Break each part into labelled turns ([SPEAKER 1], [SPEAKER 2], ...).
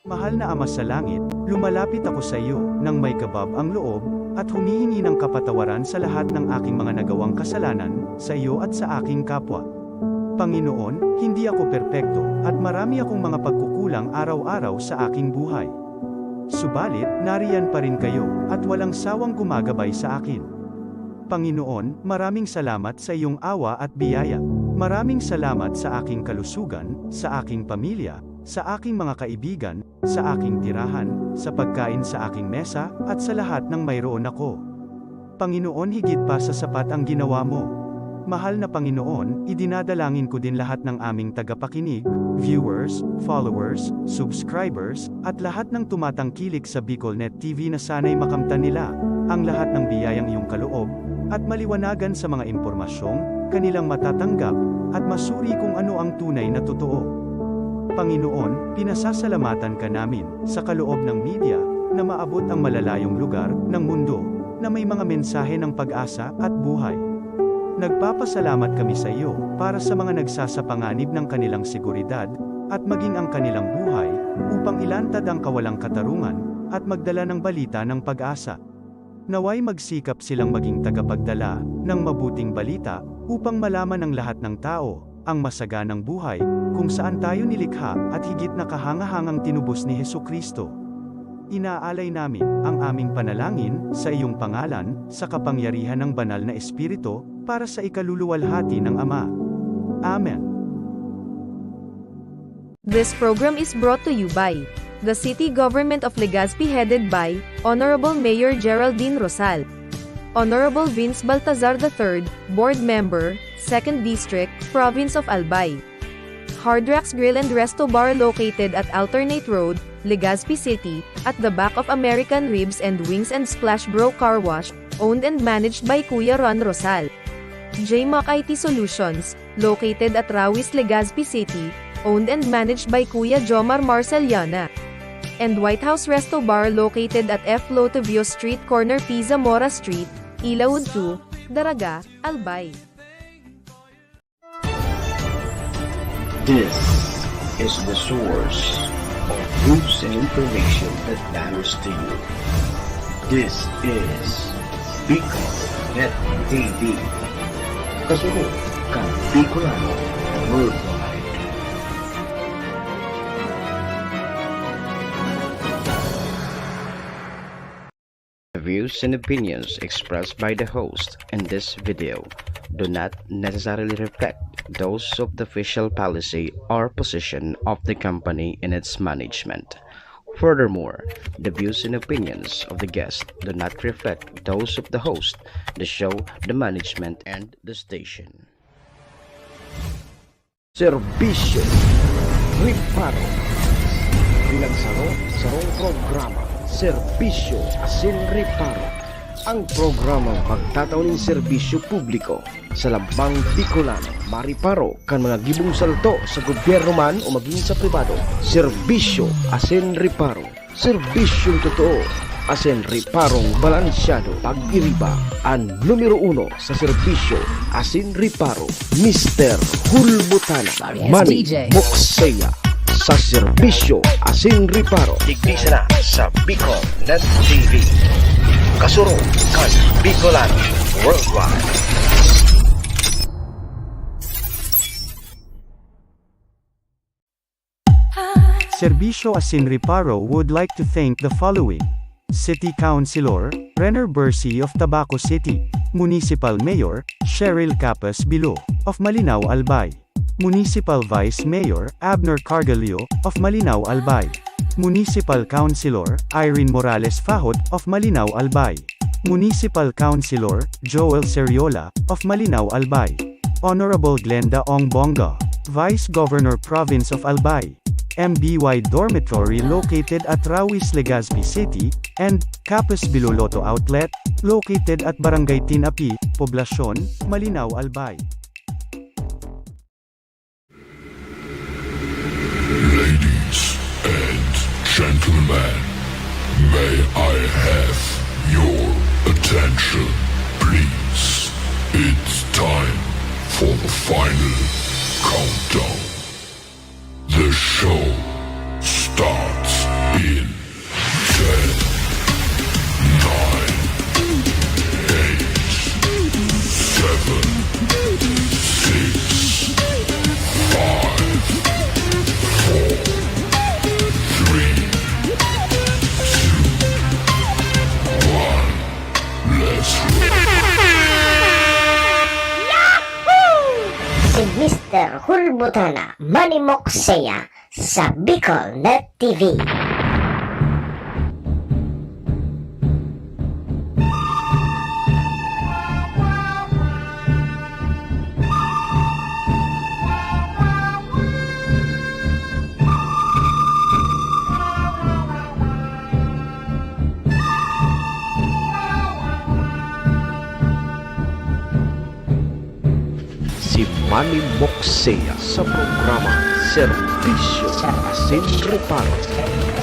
[SPEAKER 1] Mahal na Ama sa Langit, lumalapit ako sa iyo, nang may kabab ang loob, at humihingi ng kapatawaran sa lahat ng aking mga nagawang kasalanan, sa iyo at sa aking kapwa. Panginoon, hindi ako perpekto, at marami akong mga pagkukulang araw-araw sa aking buhay. Subalit, nariyan pa rin kayo, at walang sawang gumagabay sa akin. Panginoon, maraming salamat sa iyong awa at biyaya. Maraming salamat sa aking kalusugan, sa aking pamilya, sa aking mga kaibigan, sa aking tirahan, sa pagkain sa aking mesa, at sa lahat ng mayroon ako. Panginoon, higit pa sa sapat ang ginawa mo. Mahal na Panginoon, idinadalangin ko din lahat ng aming tagapakinig, viewers, followers, subscribers, at lahat ng tumatangkilik sa BicolNet TV na sana'y makamtan nila ang lahat ng biyayang iyong kaloob, at maliwanagan sa mga impormasyong kanilang matatanggap, at masuri kung ano ang tunay na totoo. Panginoon, pinasasalamatan ka namin, sa kaloob ng media, na maabot ang malalayong lugar, ng mundo, na may mga mensahe ng pag-asa, at buhay. Nagpapasalamat kami sa iyo, para sa mga nagsasapanganib ng kanilang seguridad, at maging ang kanilang buhay, upang ilantad ang kawalang katarungan, at magdala ng balita ng pag-asa. Naway magsikap silang maging tagapagdala, ng mabuting balita, upang malaman ng lahat ng tao, ang masaganang buhay, kung saan tayo nilikha, at higit na kahangahangang tinubos ni Hesukristo. Inaalay namin, ang aming panalangin, sa iyong pangalan, sa kapangyarihan ng banal na Espiritu, para sa ikaluluwalhati ng Ama. Amen.
[SPEAKER 2] This program is brought to you by the City Government of Legazpi headed by Honorable Mayor Geraldine Rosal, Honorable Vince Baltazar III, Board Member, 2nd District, Province of Albay. Hardrax Grill and Resto Bar located at Alternate Road, Legazpi City, at the back of American Ribs and Wings and Splash Bro Car Wash, owned and managed by Kuya Ron Rosal. JMac IT Solutions, located at Rawis, Legazpi City, owned and managed by Kuya Jomar Marceliana. And White House Resto Bar located at F. Lotavio Street Corner Pisa Mora Street, Ilaud 2, Daraga, Albay.
[SPEAKER 3] This is the source of news and information that matters to you. This is BicolNet TV. Kasunod kang Bicolano Worldwide. The views and opinions expressed by the host in this video do not necessarily reflect those of the official policy or position of the company and its management. Furthermore, the views and opinions of the guest do not reflect those of the host, the show, the management, and the station. Serbisyo Riparo Pinagsaro-sarong programa Serbisyo Asin Riparo. Ang programang magtatauning serbisyo publiko sa lambang Bicolano, mariparo kan mga gibong salto sa gobyerno man o maging sa pribado. Serbisyo Asin Riparo. Serbisyong totoo, asin riparong balansyado. Pag-iriba ang numero 1 sa serbisyo Asin Riparo, Mr. Hulbutana Manny Moksaya. Sa serbisyo Asin Riparo, tigdisa na sa BicolNet TV. Kasurong kan Bicolano Worldwide.
[SPEAKER 1] Serbisyo Asin Riparo would like to thank the following: City Councilor Renner Bersi of Tabaco City, Municipal Mayor Cheryl Capas Bilo of Malinaw Albay, Municipal Vice Mayor Abner Cargalio of Malinaw Albay, Municipal Councilor Irene Morales Fajot of Malinaw Albay, Municipal Councilor Joel Seriola of Malinaw Albay, Honorable Glenda Ong Bonga, Vice Governor Province of Albay, MBY Dormitory located at Rawis, Legazpi City, and Capas Biloloto Outlet, located at Barangay Tinapi, Poblacion, Malinaw Albay.
[SPEAKER 4] Ladies and gentlemen, may I have your attention, please? It's time for the final countdown. The show starts
[SPEAKER 5] Mr. Hulbutana Manimoksaya sa Bicol Net TV.
[SPEAKER 3] Si Manny Moksea sa programa Serbisyo Asin Reparo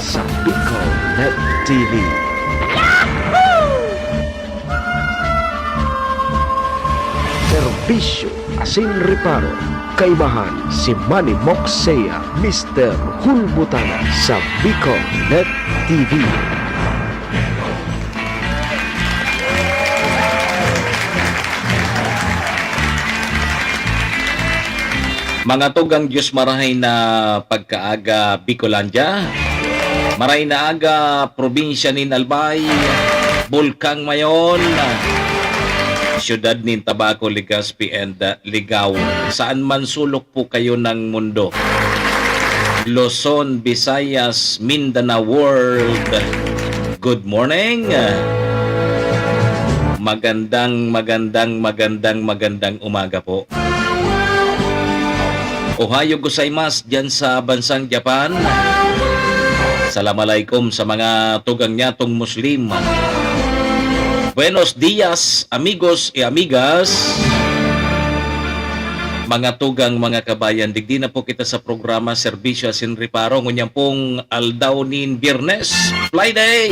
[SPEAKER 3] sa Bicol Net TV. Serbisyo Asin Reparo, kaibahan si Manny Moksea, Mr. Hulbutana sa Bicol Net TV.
[SPEAKER 6] Mga tugang Diyos marahay na pagkaaga Bicolandia, maray na aga probinsya nin Albay, Bulkang Mayon, siyudad nin Tabaco, Legazpi and Ligao, saan man sulok po kayo ng mundo. Luzon, Visayas, Mindanao World, good morning. Magandang umaga po. Ohayo gozaimasu dyan sa bansang Japan. Assalamualaikum sa mga tugang nyatong Muslim. Buenos dias, amigos e amigas. Mga tugang, mga kabayan, digdi na po kita sa programa Serbisyo Asin Reparo. Ngunyang pong aldaw nin Biyernes, Friday.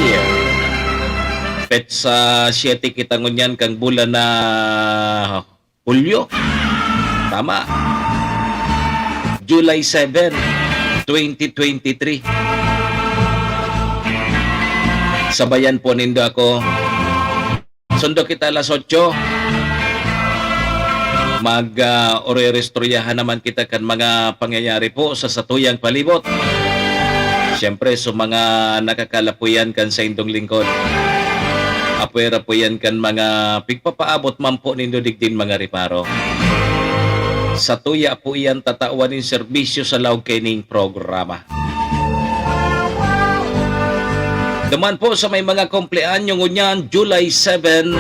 [SPEAKER 6] Petsa 7 kita ngunyan kang bulan na Hulyo. Tama. July 7, 2023. Sabayan po nindo ako. Sundo kita alas 8. Mag-orerestoryahan naman kita kan mga pangyayari po sa satuyang palibot. Siyempre, so mga nakakalapuyan kan sa indong lingkod. Apwera po yan kan mga pigpapaabot man po nindo digdin mga reparo. Sa tuya po iyan tatauanin serbisyo sa laog kining programa. Daman po sa may mga kumpleanyo ngunyan, July 7,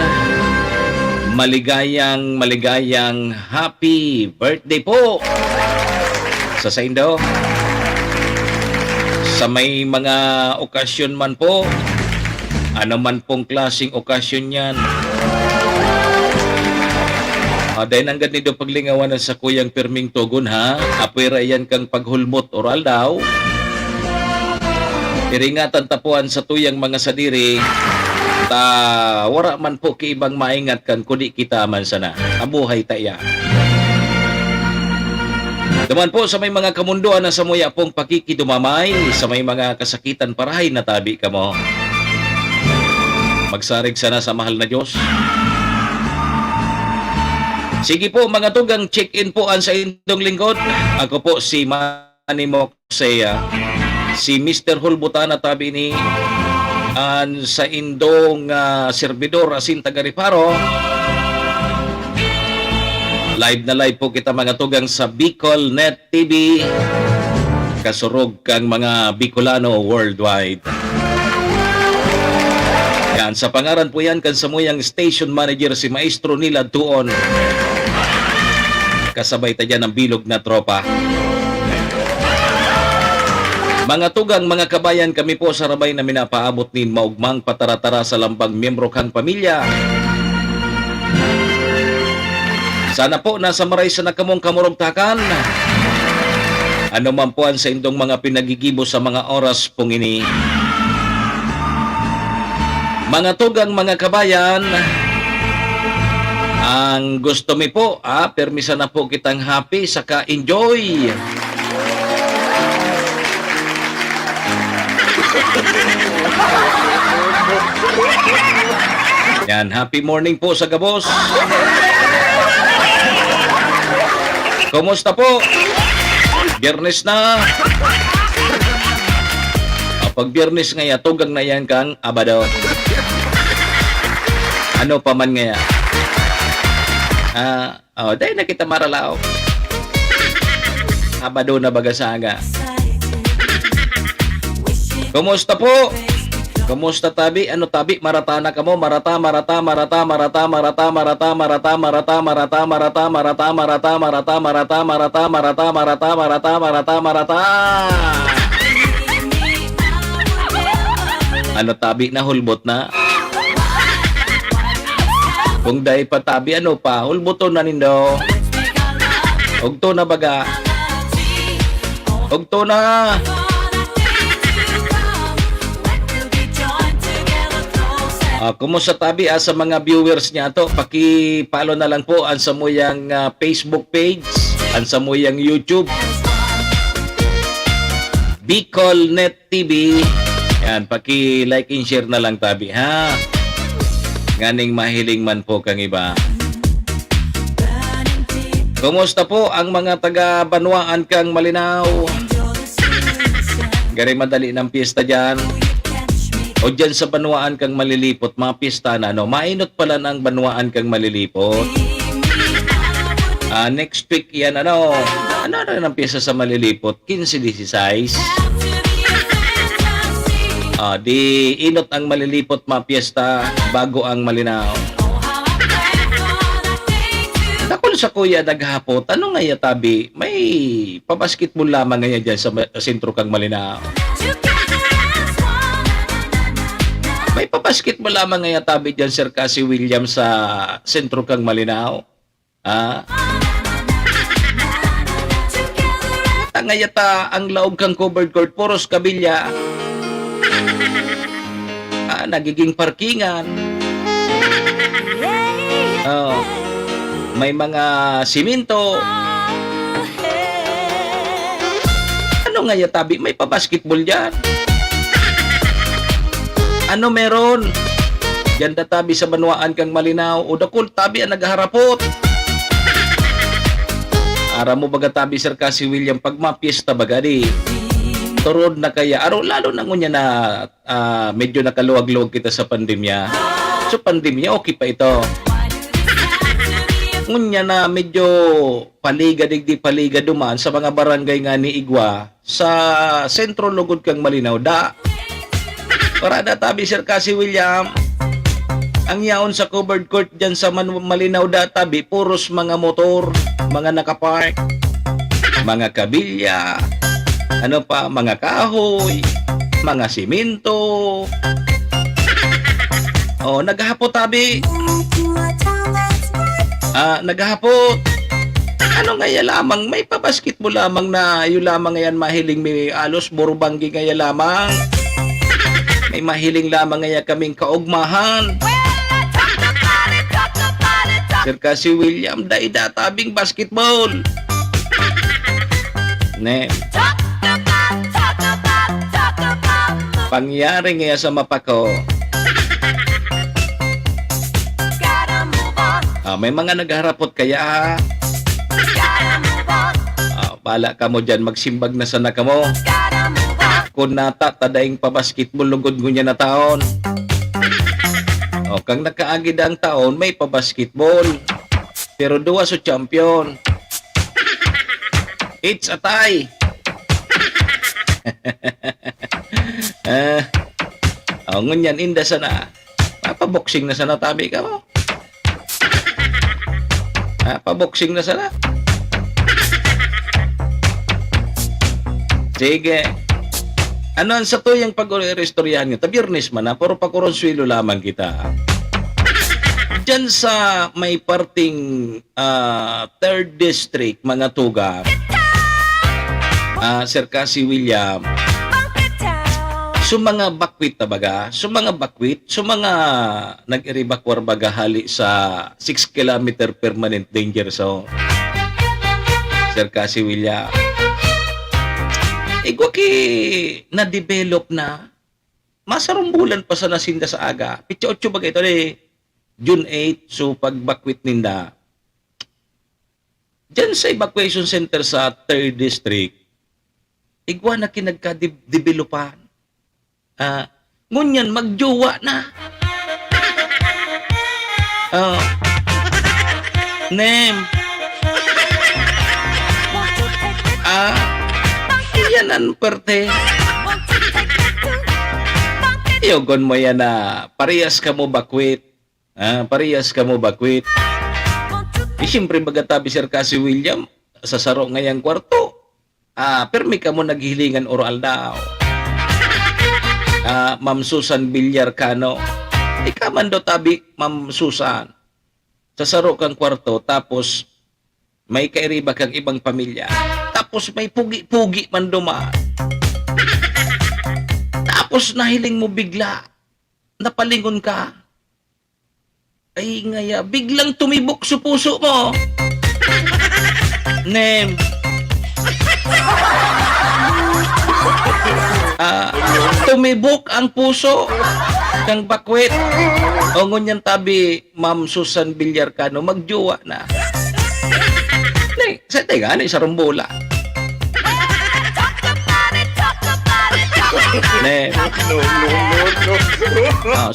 [SPEAKER 6] maligayang happy birthday po sa saindo. Sa may mga okasyon man po, ano man pong klaseng okasyon yan, dahil ang ganito paglingawan sa kuyang Perming Tugon ha, apwera yan kang paghulmot oral daw. Iringatan tapuan sa tuyang mga sadiri, wara man po kiibang maingat kan kudi kita man sana. Abuhay taya. Daman po sa may mga kamunduan na sa muya pong pakikidumamay, sa may mga kasakitan parahay na tabi ka mo. Magsarig sana sa mahal na Diyos. Sige po mga tugang, check-in po an sa indong lingkod. Ako po si Manny Moksea, si Mr. Hulbutana tabi ni an sa indong servidor asin taga-Reparo. Live na live po kita mga tugang sa Bicol Net TV. Kasurog kang mga Bicolano worldwide. Yan, sa pangaran po yan kan samuyang station manager si Maestro Nila Tuon. Kasabay ta dyan ang bilog na tropa. Mga tugang, mga kabayan, kami po sa rabay na minapaabot nin maugmang pataratara sa lambang miyembro kang pamilya. Sana po nasa maray sa nakamong kamurugtakan. Ano man po ang sa indong mga pinagigibo sa mga oras pong ini. Mga tugang, mga kabayan, ang gusto mi po, permisa na po kitang happy, saka enjoy. Yan, happy morning po sa Gabos. Kumusta po? Biyernes na. Pag Biyernes ngaya, tugang na yan kang abado. Ano pa man ngaya? Dahil na kita maralao. Abado na bagasaga. Kumusta po? Kumusta tabi? Ano tabi? Maratana ka mo? Marata. Ano tabi na hulbot na? Kung dahil pa tabi, ano pa? Hulboton na nindo. Ugto na baga. Ugto na. Kumusta tabi sa mga viewers niya to? Paki-follow na lang po ang samuyang Facebook page, ang samuyang YouTube. Bicol Net TV. Yan, paki-like and share na lang tabi ha. Nganing mahiling man po kang iba. Kumusta po ang mga taga Banwaan kang Malinaw? Gari madali ng piyesta dyan. O dyan sa Banwaan kang malilipot, mga pista na, no? Mainot pala ng Banwaan kang malilipot. Next week yan, ano rin ang piyesa sa malilipot? 15-16. Di inot ang malilipot, mga piyesta, bago ang Malinaw. Nakul sa kuya naghapot, ano nga yatabi? May pabasketball lamang nga dyan sa sentro kang Malinaw. May pabasketball lamang nga tabi dyan, Sir Cassie Williams, sa sentro kang Malinaw. Tangayata ang laog kang covered court, puros kabilya. Nagiging parkingan. May mga simento. Ano nga yatabi? May pabasketball dyan. Ano meron? Diyan tabi sa Banwaan kang Malinaw. O dakol tabi ang nagharapot. Ara mo baga tabi, Sir Cassie William, pag mapiesta baga di. Turod na kaya. Aro lalo na ngunya na medyo nakaluwag-luwag kita sa pandemya. So pandemya okay pa ito. Ngunya na medyo paliga digdi paliga duman sa mga barangay nga ni Igwa sa sentro lugod kang Malinaw da. Para tabi, Sir Cassie William, ang yaon sa covered court dyan sa Malinaw tabi, puros mga motor, mga nakapark, mga kabilya, ano pa, mga kahoy, mga simento. Naghahapot tabi. Naghahapot. Ano ngaya lamang, may pabasketball lamang na yun lamang ngayon mahiling may alos, borobanggi ngaya lamang. May mahiling lamang ngaya kaming kaugmahan. Sir Cassie William, daida tabing basketball. Ne. Pangyari ngaya sa mapako. May mga nagharapot kaya. Bala ka mo dyan, magsimbag na sana ka mo. Kung nata, tadaing pabasketball lugod ngunya na taon. Kang nakaagid ang taon, may pabasketball. Pero duwa so champion. It's a tie. Ngunyan, inda sana. Paboxing na sana tabi ka mo. Paboxing na sana. Sige. Ano ang sa tuyang pag-restoryahan nyo? Tabirnis man puro pakuronswilo lamang kita. Diyan sa may parting 3rd District, mga tuga, Sir Cassie William, mga bakwit tabaga, mga bakwit, mga nag-iribakwar baga hali sa 6 kilometer permanent danger zone. Sir Cassie William, Igwa ki na-develop na masarumbulan pa sa nasinda sa aga. Pitsa 8 bagay ito June 8, so pagbakwit ninda. Diyan sa evacuation center sa 3rd District, igwa na kinagka-developan. Ngunyan, magjowa na. Yan ang perte. Iyogon mo yan na parehas ka mo bakwit. Parehas ka mo bakwit. Siyempre bagatabi Sir Cassie William, sa saro ngayang kwarto. Permi ka mo naghilingan oral daw. Ma'am Susan Villarcano. Ikaw man daw tabi, Ma'am Susan. Sa saro kang kwarto, tapos may kairiba kang ibang pamilya. Tapos may pugi-pugi man dumaan. Tapos nahiling mo bigla. Napalingon ka. Ay ngaya, biglang tumibok sa puso mo. Nem. Tumibok ang puso kang bakwet. O ngunyan tabi, Ma'am Susan Villarcano, magjowa na. Sa tega, sa rumbola.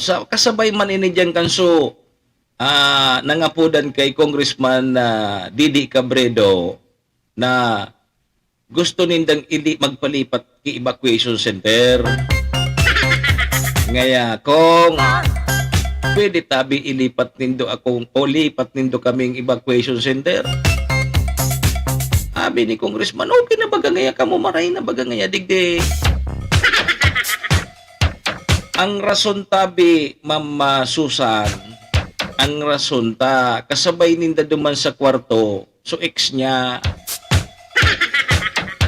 [SPEAKER 6] Sa kasabay man ini diyang kanso, nangapudan kay Congressman Didi Cabredo na gusto nindang ili magpalipat ki evacuation center. Ngaya kung pwede tabi ilipat nindo akong o lipat nindo kaming evacuation center. Sabi ni Congressman, okay na baga ngaya kamo maray na baga ngaya digdi. Ang rason tabi, Ma'am Susan, ang rason ta, kasabay ninda duman sa kwarto, so ex niya.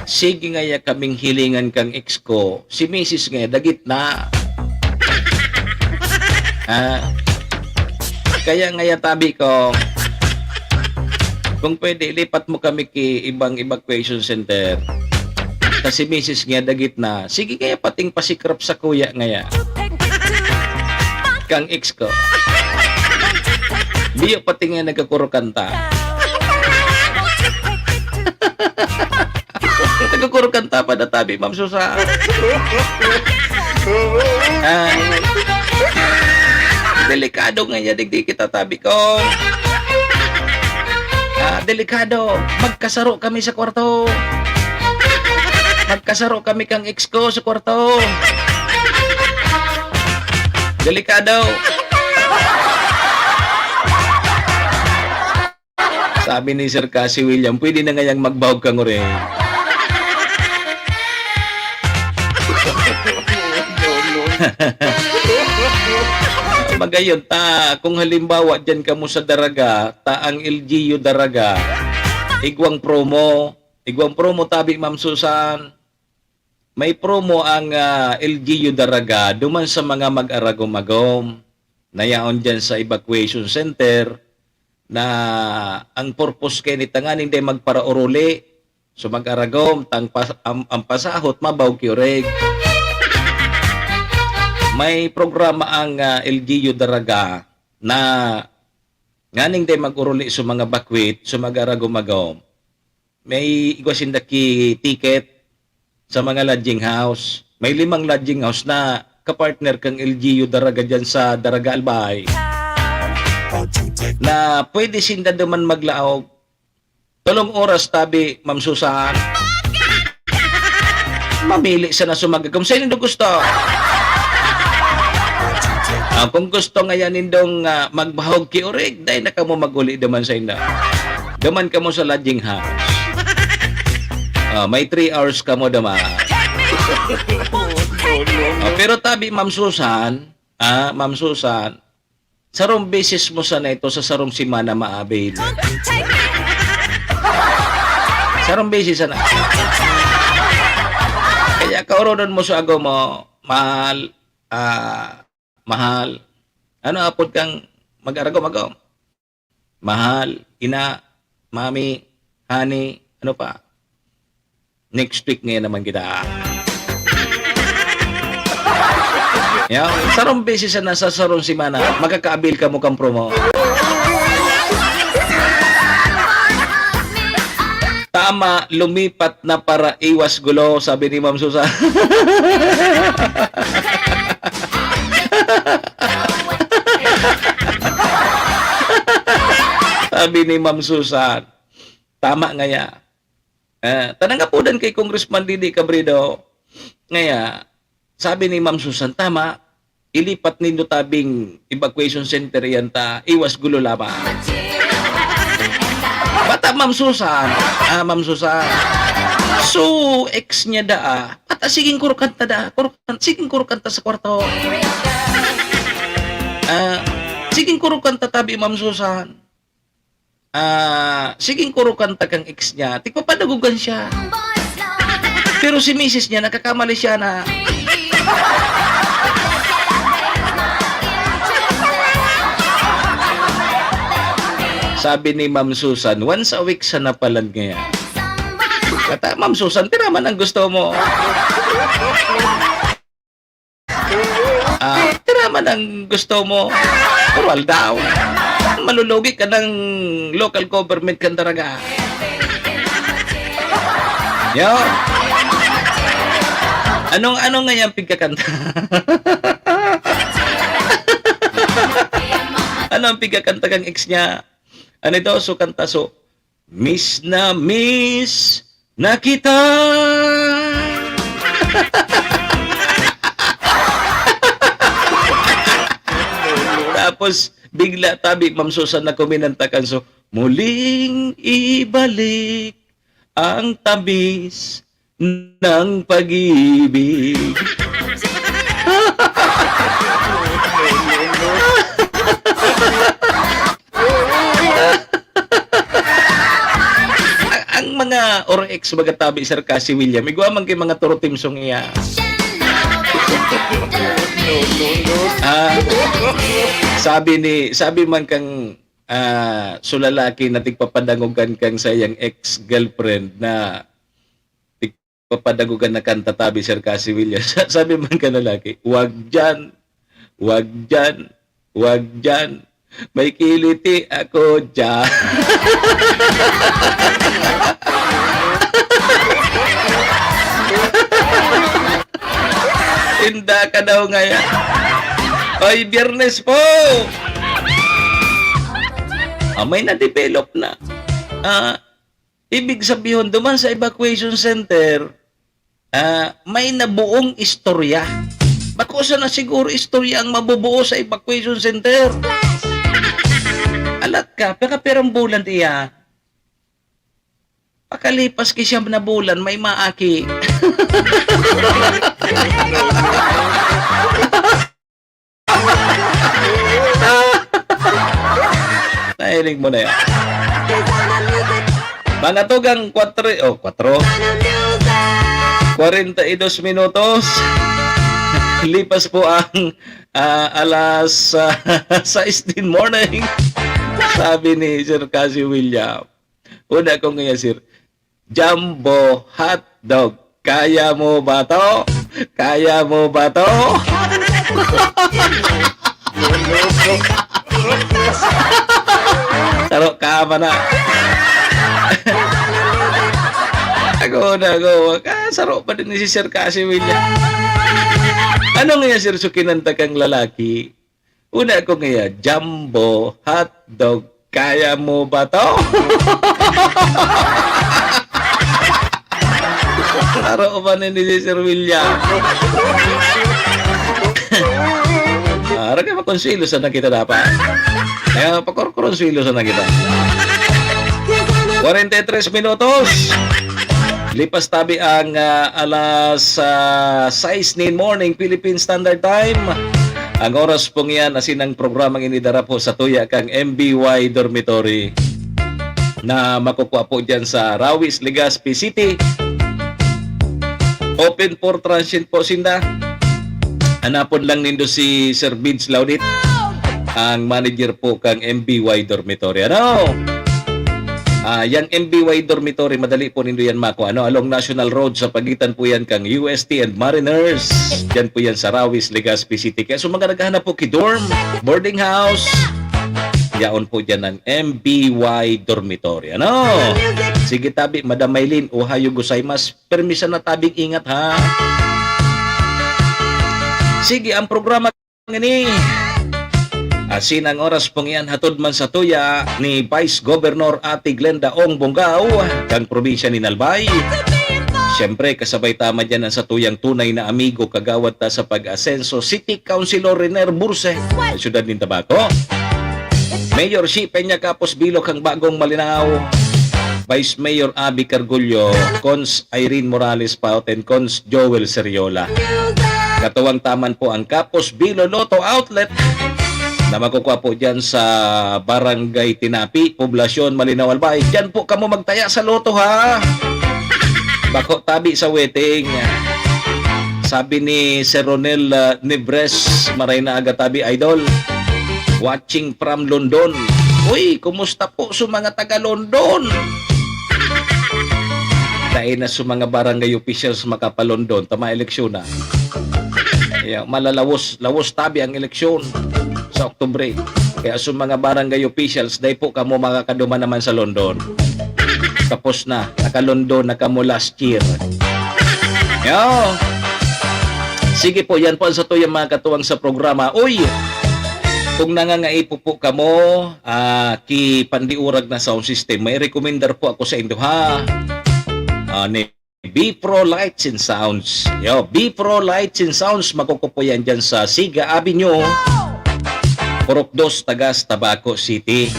[SPEAKER 6] Sige ngaya kaming hilingan kang ex ko, si Mrs. ngaya dagit na. Kaya ngaya tabi ko, kung pwede, lipat mo kami ki ibang evacuation center. Kasi Mrs. ngaya dagit na, sige ngaya pating pasikrap sa kuya ngaya. Kang ex ko. Diyo pati nga nagkakuro kanta. Nagkakuro kanta pa na tabi, Ma'am Susan. Delikado nga yan, digdi kita tabi ko. Delikado. Magkasaro kami sa kwarto. Magkasaro kami kang ex ko sa kwarto. Delikado. Sabi ni Sir Cassie William, pwede na ngayang magbawag kang ure. Magayon ta, kung halimbawa dyan ka mo sa daraga, ta ang LGU daraga, igwang promo tabi Ma'am Susan. May promo ang LGU daraga duman sa mga mag-aragom-agom na yaon dyan sa evacuation center na ang purpose kay nitangan hindi magparauruli so mag-aragom ang pasahot mabaw kioreg. May programa ang LGU daraga na nganing day mag-uruli sa mga bakwit sa mag-aragom-agom. May igwasindaki ticket sa mga lodging house. May 5 lodging house na kapartner kang LGU daraga dyan sa Daraga Albay. Na pwede sinda duman maglaog. 3 oras tabi, Ma'am Susan. Mamili sa na sumagagam. Sa inyo gusto? Kung gusto nga yan nindong magbahog ki orig, dahil na ka mo maguli duman sa inyo. Duman ka mo sa lodging house. May 3 hours ka mo dama. Pero tabi, Ma'am Susan, sarong beses mo sana ito sa sarong simana maabil. Sarong beses sana. Kaya kauronan mo sa agaw mo, mahal, ano apod kang mag-aragaw-magaw? Mahal, ina, mami, honey, ano pa? Next week ngayon naman kita. Sarong beses na nasa sarong simana, magkakaabil ka mo kang promo. Tama, lumipat na para iwas gulo, sabi ni Ma'am Susan. Sabi ni Ma'am Susan, tama nga ya. Tanang nga po dan kay Congressman Didi Cabredo. Ngaya, sabi ni Ma'am Susan, tama, ilipat nindo tabing evacuation center yan ta, iwas gulo lamang. Bata Ma'am Susan, Ma'am Susan. So, ex niya bata siging kurkanta siging kurkanta sa kwarto. Siging kurkanta tabi Ma'am Susan. Siging kurkanta kang ex niya, tigpapadagugan siya. Pero si misis niya, nakakamali siya na. Sabi ni Ma'am Susan, once a week sa napalan ngayon. Kata, Ma'am Susan, tira man ang gusto mo. Tira man ang gusto mo. Kurwal daw. Malulugi ka ng local government kan talaga. Yo. Anong nga yung pigkakanta? Ano ang pigkakanta kang ex niya? Ano ito? So, kanta. So, miss na kita. Tapos, bigla tabi, Ma'am Susan na kuminantakan. So, muling ibalik ang tamis ng pag-ibig. Ang mga or-ex mga tabi, Sir Cassie William, igwa man kay mga turutimsong iya. Sabi man kang sulalaki na tigpapadagugan kang sayang ex-girlfriend na tigpapadagugan na kanta tabi, Sir Cassie William. Sabi man ka lalaki, wag dyan, may kiliti ako dyan. Tinda ka daw ngayon. Oy, Biyernes po! May na-develop na. Ibig sabihin, duman sa evacuation center, may nabuong istorya. Bako sa na siguro istorya ang mabubuo sa evacuation center. Alat ka, perang bulan iya. Pakalipas kisya na bulan, may maaki. Nahiling mo na yan. Mga tugang 42 minutos. Lipas po ang alas 6 din morning. Sabi ni Sir Cassie William. Una ko ngayon, Sir. Jumbo hotdog. Kaya mo ba to? Kaya mo ba to? Taro kama na. Ako. Saro pa din si Sir Cassie William. Ano nga Sir Sukinanta kang lalaki? Una ko ngayon, jumbo hotdog. Kaya mo ba to? Taro pa din si Sir William. Ara ka makonsilo sa nakita dapat. Kaya pakorkonsilo sa nakita. 43 minutos. Lipas tabi ang alas 6 nin morning Philippine Standard Time. Ang oras pong yan asinang programang inidara po sa tuya kang MBY Dormitory na makukuha po dyan sa Rawis, Legazpi City. Open for transient po sinda. Hanapon lang nindo si Sir Vince Laudit, ang manager po kang MBY Dormitory. Yang MBY Dormitory, madali po nindo yan mako. Along National Road sa pagitan po yan kang UST and Mariners. Diyan po yan sa Rawis, Legazpi City. Kaya mga naghahanap po dorm, boarding house, yaon po dyan ng MBY Dormitory. Sige tabi, Madam Maylin, ohayo gozaimasu. Permisa na tabing ingat ha. Sige, ang programa ini Asin ang oras pong iyan hatod man sa tuya ni Vice Governor Ate Glenda Ong Bongao kang probinsya ni Nalbay. Siyempre kasabay tama dyan ang sa tuyang tunay na amigo kagawad ta sa pag-asenso City Councilor Riner Burse sa syudad ng Tabaco. Mayor Shi Peña Capos Bilog ang bagong Malinaw. Vice Mayor Abby Cargullo, Cons Irene Morales Paut and Cons Joel Seriola. Katuwang taman po ang Capos Bilo Lotto Outlet na makukuha po dyan sa Barangay Tinapi, Poblasyon Malinaw Albay. Dyan po kamo magtaya sa loto ha. Bako tabi sa wedding. Sabi ni Sir Ronel Nibres, maray na aga tabi idol. Watching from London. Uy, kumusta po sa mga taga London? Dahil na sa mga barangay officials makapalondon, tama eleksyon na. Malalawos tabi ang eleksyon sa Oktubre. Kaya sa mga barangay officials, dahil po kamo makakaduma naman sa London. Tapos na, naka-London na kamo last year. Yo! Sige po, yan po ang sa tuyang mga katuwang sa programa. Uy! Kung nangangaipo po kamo, ki pandiurag na sound system, may recommender po ako sa inyo ha. Ni B-Pro Lights and Sounds. Yo, B-Pro Lights and Sounds, makukupo yan dyan sa Siga Avenue, Purok 2, Tagas, Tabaco City.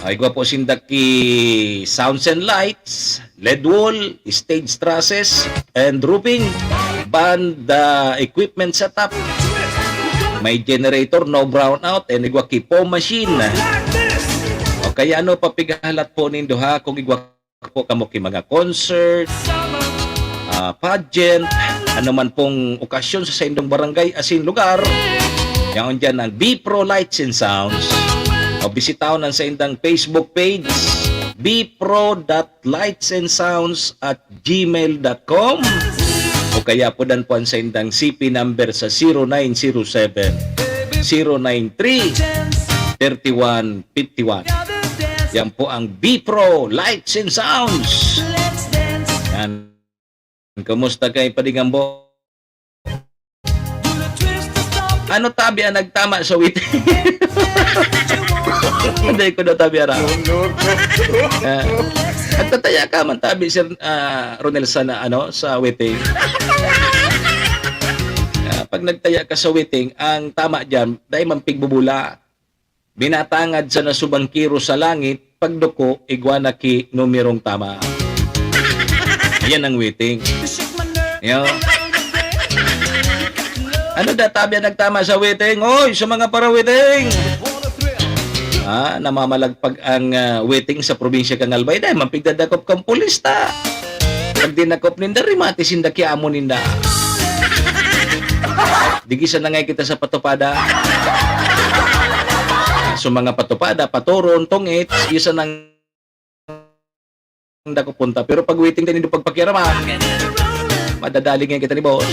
[SPEAKER 6] Ay gwa po sindak ki Sounds and Lights, LED wall, stage trusses, and roofing, band equipment setup. May generator, no brownout, and igwa ki foam machine. O kaya ano papigahalat po nindo ha, kung igwa po kamo ki mga concert, pageant, ano man pong okasyon sa indong barangay asin lugar. Yan dyan ang B-Pro Lights and Sounds. O bisitaw ng sa indang Facebook page, bpro.lightsandsounds@gmail.com. O kaya po dan po ang sa indang CP number sa 0907-093-3151. Yan po ang B-Pro Lights and Sounds. Yan. Kumusta kay Padigambo? Ano tabi ang nagtama sa wit? Hindi ko na tabi ara. At tataya ka man tabi Sir Ronel sa waiting. Pag nagtaya ka sa waiting, ang tama diyan dahil mampigbubula. Binatangad sa nasubangkiro sa langit, pagduko iguana ki numerong tama. Yan ang waiting. Yo. Ano databi ang nagtama sa waiting? Oy, sa mga para waiting. Namamalagpag ang waiting sa probinsya kang Albay dahil mampigdadakop kang pulis ta. Pag dinakop ninda, rimati sinda kiamo ninda. Digisan na ngay kita sa patupada. So mga patupada, paturon, tungit, isa nang dako punta. Pero pag waiting din ito pagpakiraman, madadali ngayon kita ni boss.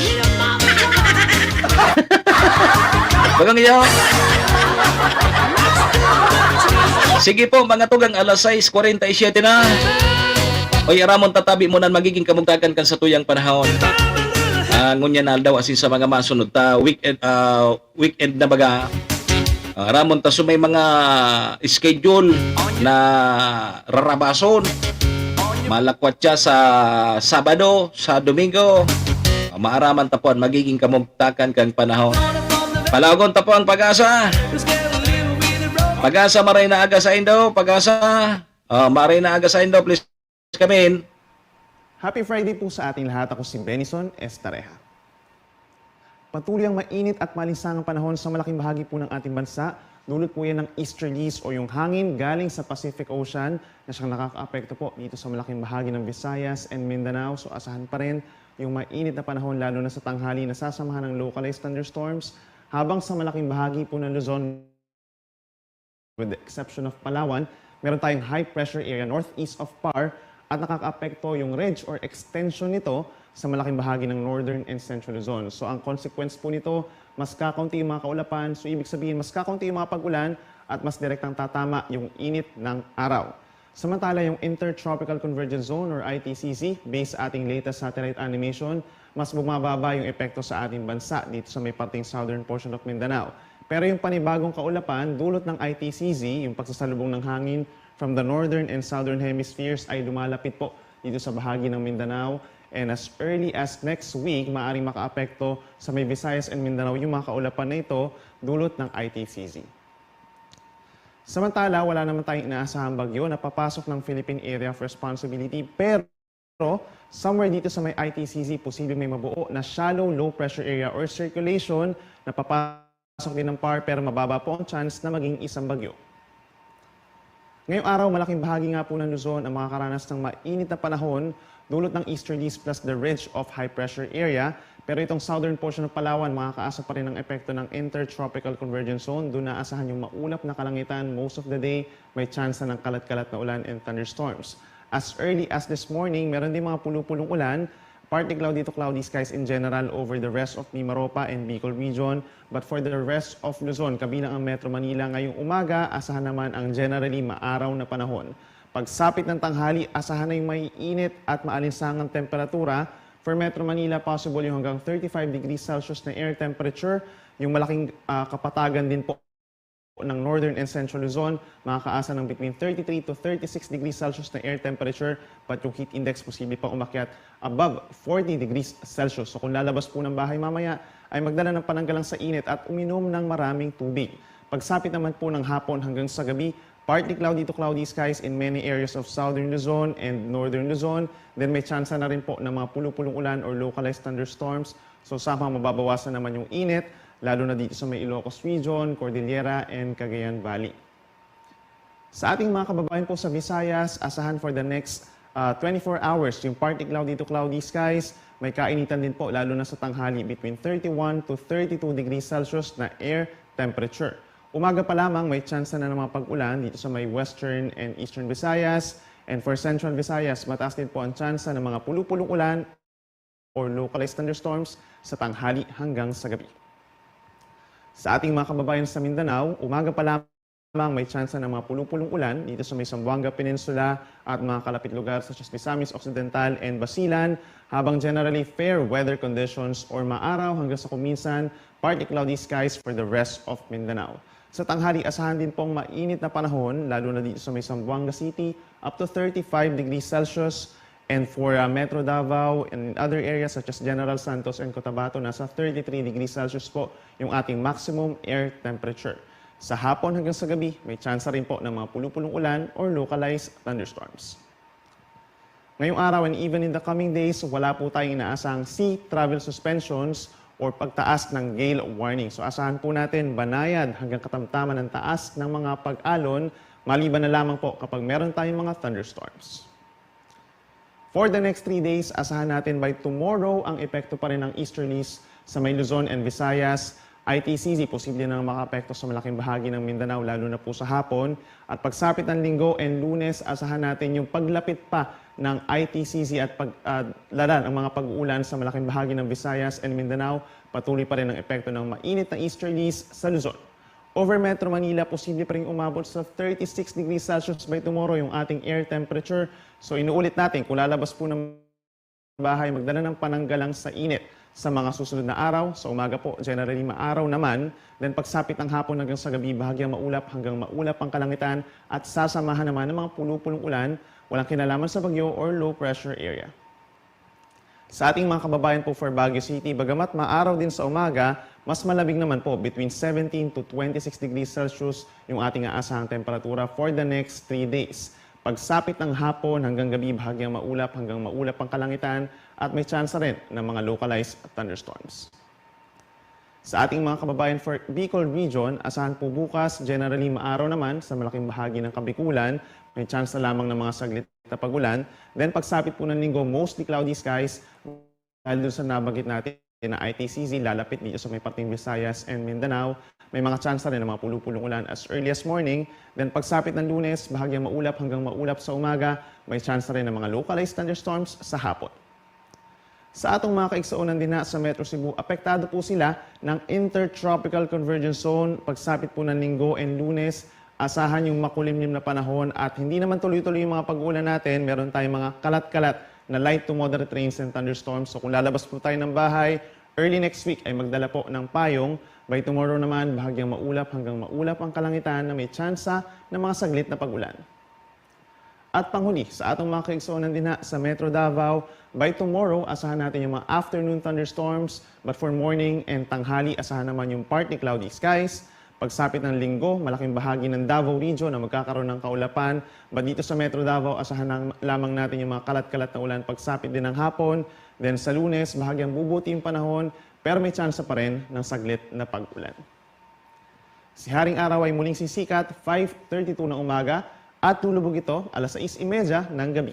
[SPEAKER 6] Bagang iyo. Sige po, mga tugang alas 6:47 na. Oy, aramon tatabi mo na magiging kamugtakan kan sa tuyang panahon. Ngunya na daw asin sa mga masunod ta weekend na baga. Ramon ta may mga schedule na rarabason. Malakwat siya sa Sabado, sa Domingo. Maaraman tapuan magiging kamugtakan kang panahon. Palagon tapo ang pag-asa. Pag-asa maray na aga sa Indo. Pag-asa maray na aga sa Indo. Please come in.
[SPEAKER 7] Happy Friday po sa ating lahat. Ako si Benison Estareja. Patuloy ang mainit at malinsangang panahon sa malaking bahagi po ng ating bansa. Dulot po yan ng easterlies o yung hangin galing sa Pacific Ocean na siyang nakaka-apekto po dito sa malaking bahagi ng Visayas and Mindanao. So asahan pa rin yung mainit na panahon lalo na sa tanghali na sasamahan ng localized thunderstorms. Habang sa malaking bahagi po ng Luzon, with the exception of Palawan, meron tayong high pressure area northeast of PAR at nakaka-apekto yung range or extension nito sa malaking bahagi ng northern and central Luzon. So ang consequence po nito, mas kakaunti yung mga kaulapan. So ibig sabihin, mas kakaunti yung mga pag-ulan at mas direktang tatama yung init ng araw. Samantala, yung Intertropical Convergence Zone or ITCZ, based sa ating latest satellite animation, mas bumababa yung epekto sa ating bansa dito sa may parting southern portion of Mindanao. Pero yung panibagong kaulapan, dulot ng ITCZ, yung pagsasalubong ng hangin from the northern and southern hemispheres ay lumalapit po dito sa bahagi ng Mindanao. And as early as next week, maaaring makaapekto sa may Visayas and Mindanao yung mga kaulapan na ito dulot ng ITCZ. Samantala, wala naman tayong inaasahang bagyo na papasok ng Philippine Area of Responsibility, pero somewhere dito sa may ITCZ, posibleng may mabuo na shallow low pressure area or circulation na papasok din ng PAR pero mababa po ang chance na maging isang bagyo. Ngayong araw, malaking bahagi nga po ng Luzon ang makakaranas ng mainit na panahon dulot ng easterlies plus the ridge of high pressure area. Pero itong southern portion ng Palawan, makakaasa pa rin ang epekto ng intertropical convergence zone. Doon naasahan yung maulap na kalangitan most of the day. May chance ng kalat-kalat na ulan and thunderstorms. As early as this morning, meron din mga pulupulong ulan. Partly cloudy to cloudy skies in general over the rest of Mimaropa and Bicol region. But for the rest of Luzon, kabilang ang Metro Manila, ngayong umaga, asahan naman ang generally maaraw na panahon. Pagsapit ng tanghali, asahan na yung may init at maalinsangang temperatura. For Metro Manila, possible yung hanggang 35 degrees Celsius na air temperature. Yung malaking kapatagan din po ng Northern and Central Luzon, makakaasa ng between 33 to 36 degrees Celsius na air temperature, but yung heat index posible pang umakyat above 40 degrees Celsius. So kung lalabas po ng bahay mamaya, ay magdala ng pananggalang sa init at uminom ng maraming tubig. Pagsapit naman po ng hapon hanggang sa gabi, partly cloudy to cloudy skies in many areas of Southern Luzon and Northern Luzon. Then may chance na rin po ng mga pulupulong ulan or localized thunderstorms. So sama mababawasan naman yung init, lalo na dito sa may Ilocos Region, Cordillera, and Cagayan Valley. Sa ating mga kababayan po sa Visayas, asahan for the next 24 hours yung partly cloudy to cloudy skies. May kainitan din po, lalo na sa tanghali, between 31 to 32 degrees Celsius na air temperature. Umaga pa lamang, may chance na ng mga pag-ulan dito sa may Western and Eastern Visayas. And for Central Visayas, mataas din po ang chance ng mga pulupulong ulan or localized thunderstorms sa tanghali hanggang sa gabi. Sa ating mga kababayan sa Mindanao, umaga pa lamang may chance ng mga pulupulong ulan dito sa may Zamboanga Peninsula at mga kalapit lugar such as Misamis Occidental and Basilan, habang generally fair weather conditions or maaraw hanggang sa kuminsan partly cloudy skies for the rest of Mindanao. Sa tanghali, asahan din pong mainit na panahon, lalo na dito sa may Zamboanga City, up to 35 degrees Celsius. And for Metro Davao and other areas such as General Santos and Cotabato, nasa 33 degrees Celsius po yung ating maximum air temperature. Sa hapon hanggang sa gabi, may chance rin po ng mga pulupulong ulan or localized thunderstorms. Ngayong araw and even in the coming days, wala po tayong inaasang sea travel suspensions or pagtaas ng gale warning. So asahan po natin banayad hanggang katamtaman ng taas ng mga pag-alon, maliban na lamang po kapag meron tayong mga thunderstorms. For the next 3 days, asahan natin by tomorrow ang epekto pa rin ng easterlies sa may Luzon and Visayas. ITCZ, posible na makaapekto sa malaking bahagi ng Mindanao, lalo na po sa hapon. At pagsapit ng Linggo and Lunes, asahan natin yung paglapit pa ng ITCZ at paglalan ang mga pag-uulan sa malaking bahagi ng Visayas and Mindanao. Patuloy pa rin ang epekto ng mainit na easterlies sa Luzon. Over Metro Manila, posible pa rin umabot sa 36 degrees Celsius by tomorrow yung ating air temperature. So inuulit natin, kung lalabas po ng bahay, magdala ng pananggalang sa init sa mga susunod na araw. Sa umaga po, generally maaraw naman. Then pagsapit ng hapon hanggang sa gabi, bahagyang maulap hanggang maulap ang kalangitan at sasamahan naman ng mga pulupulong ulan, walang kinalaman sa bagyo or low pressure area. Sa ating mga kababayan po for Baguio City, bagamat maaraw din sa umaga, mas malamig naman po, between 17 to 26 degrees Celsius yung ating aasahang temperatura for the next 3 days. Pagsapit ng hapon hanggang gabi, bahagyang maulap hanggang maulap ang kalangitan at may chance rin ng mga localized thunderstorms. Sa ating mga kababayan for Bicol Region, asahan po bukas, generally maaraw naman sa malaking bahagi ng Kabikulan. May chance na lamang ng mga saglit na pag-ulan. Then pagsapit po ng Linggo, mostly cloudy skies. Dahil doon sa nabanggit natin na ITCZ, lalapit dito sa may parting Visayas and Mindanao. May mga chance rin ng mga pulupulong ulan as early as morning. Then pagsapit ng Lunes, bahagyang maulap hanggang maulap sa umaga. May chance rin ng mga localized thunderstorms sa hapon. Sa atong mga kaigsaunan din na sa Metro Cebu, apektado po sila ng Intertropical Convergence Zone. Pagsapit po ng Linggo and Lunes, asahan yung makulimlim na panahon at hindi naman tuloy-tuloy yung mga pag-uulan natin. Meron tayong mga kalat-kalat na light to moderate rains and thunderstorms. So kung lalabas po tayo ng bahay, early next week ay magdala po ng payong. By tomorrow naman, bahagyang maulap hanggang maulap ang kalangitan na may tsansa ng mga saglit na pag-ulan. At panghuli, sa atong mga kaigsuonan din sa Metro Davao, by tomorrow, asahan natin yung mga afternoon thunderstorms, but for morning and tanghali, asahan naman yung partly cloudy skies. Pagsapit ng linggo, malaking bahagi ng Davao region na magkakaroon ng kaulapan, but dito sa Metro Davao, asahan lamang natin yung mga kalat-kalat na ulan pagsapit din ng hapon. Then sa Lunes, bahagyang bubuti yung panahon, pero may tsansa pa rin ng saglit na pag-ulan. Si Haring Araw ay muling sisikat, 5:32 ng umaga, at lulubog ito alas 6:30 ng gabi.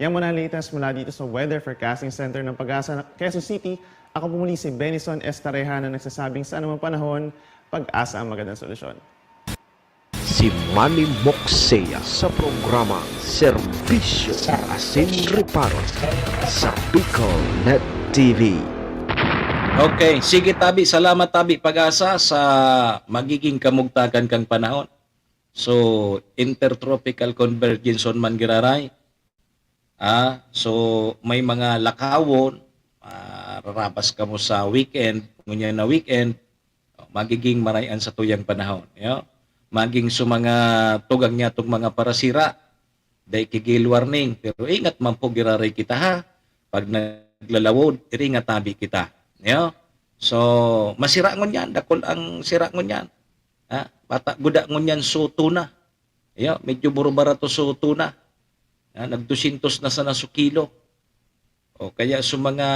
[SPEAKER 7] Yan muna ang latest mula dito sa Weather Forecasting Center ng Pag-asa, Quezon City. Ako po muli si Benison Estareja na nagsasabing sa anumang panahon, pag-asa ang magandang solusyon.
[SPEAKER 3] Si Manny Moxea sa programa Serbisyo Asin Reparo sa BicolNet TV.
[SPEAKER 6] Okay, sige tabi, salamat tabi Pag-asa sa magiging kamugtakan kang panahon. So, intertropical convergence on man giraray. So, may mga lakawon, rarapas ka mo sa weekend, ngunyan na weekend, magiging marayan sa tuyang panahon. Maging sa mga tugang niya itong mga parasira, dahil kigil warning. Pero ingat man po giraray kita ha. Pag naglalawod, iringat tabi kita. So, masira ngon yan, dakol ang sira ngon yan. Bata guda ngon yan so tuna. Medyo burubara to so tuna. Nag-200 na sana so kilo. O kaya sa mga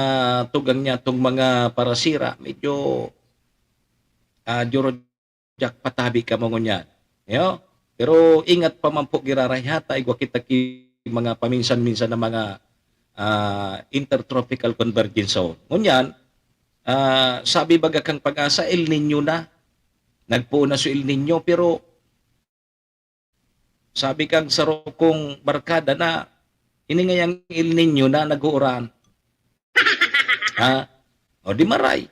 [SPEAKER 6] tugang niya tong mga parasira, medyo jorojak patabi ka mo ngon yan. Pero ingat pa man po giraray hata igwa kita ki mga paminsan-minsan na mga intertropical convergence zone. Ngunyan, sabi baga kang Pag-asa, El Nino na. Nagpo na sa El Nino, pero sabi kang sarokong barkada na iningayang El Nino na nag-uuran. O di maray.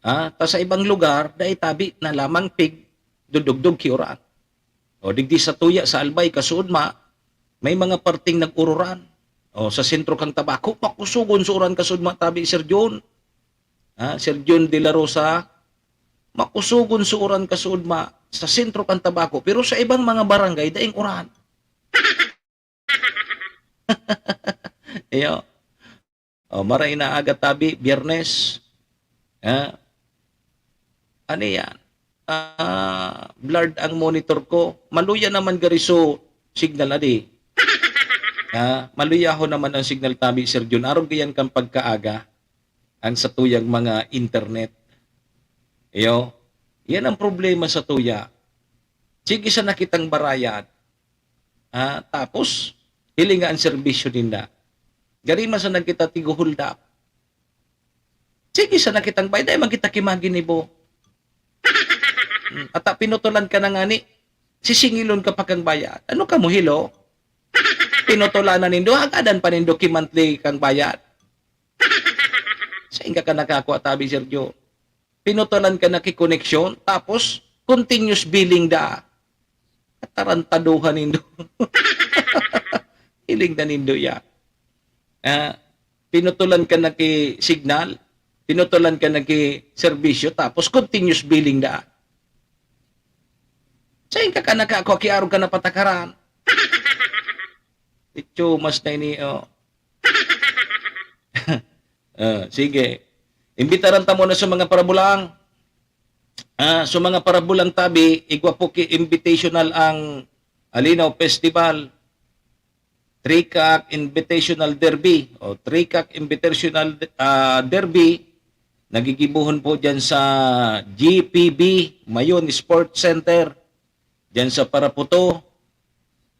[SPEAKER 6] Ta sa ibang lugar, dahil tabi na lamang pig, dudugdog kiuran. O digdi sa tuya, sa Albay, Kasuudma, may mga parting nag-ururan. O sa sentro kang Tabako, makusugon sa uran Kasuudma, tabi Sir John. Sir John de la Rosa, makusugon sa uran Kasuudma sa sentro kang Tabako, pero sa ibang mga barangay, daing uran. Maray na aga tabi, Biyernes. Ano yan? Blurred ang monitor ko. Maluya naman gariso signal adi. Maluya ho naman ang signal tabi, Sir John. Araw gayan kang pagkaaga ang sa tuyang mga internet. Yan ang problema sa tuya. Sige sa nakitang barayat. Tapos, hilinga ang serbisyo nila. Garima sa nakita tiguhulda. Sige sa nakitang bayad, ay magkita kimagin ibo. At pinutulan ka na nga ni, sisingilon ka pa kang bayad. Ano ka mo, hilo? Pinutulan na nindo, agadan pa nindo kimantli kang bayad. Sa inga ka nakakuha tabi, Sergio. Pinutulan ka na kikoneksyon, tapos continuous billing da. At tarantaduhan nindo. Hiling na nindo ya. Pinutulan ka na ki-signal, pinutulan ka na ki-servisyo, tapos continuous billing da. Sa inga ka nakakuha, kiarog ka na patakaran. Ito, mas na ini, sige. Imbitaran ta muna sa mga parabulang. Sa mga parabulang tabi, igwa po invitational ang Alinaw Festival, Trikak Invitational Derby, o Trikak Invitational Derby, nagigibuhon po dyan sa GPB, Mayon Sports Center, dyan sa Paraputo,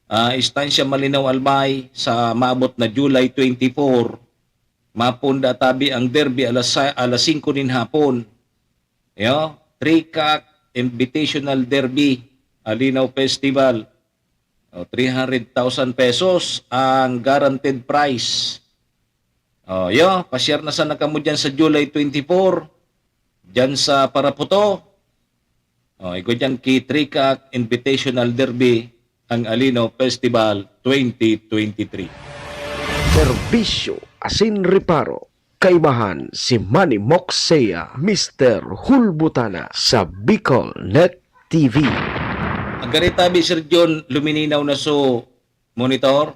[SPEAKER 6] Istansya Malinaw Albay, sa maabot na July 24, mapunda tabi ang derby alas 5 nin hapon. Trikak Invitational Derby, Alinaw Festival. 300,000 pesos ang guaranteed price. Pa-share na sana kamo dyan sa July 24, dyan sa Paraputo. Ikaw dyan ki Trikak Invitational Derby, ang Alinaw Festival 2023.
[SPEAKER 3] Serbisyo Asin Reparo kaibahan si Manny Moxea, Mr. Hulbutana sa Bicol Net TV.
[SPEAKER 6] Ang garitabi, Sir John, lumininaw na so monitor.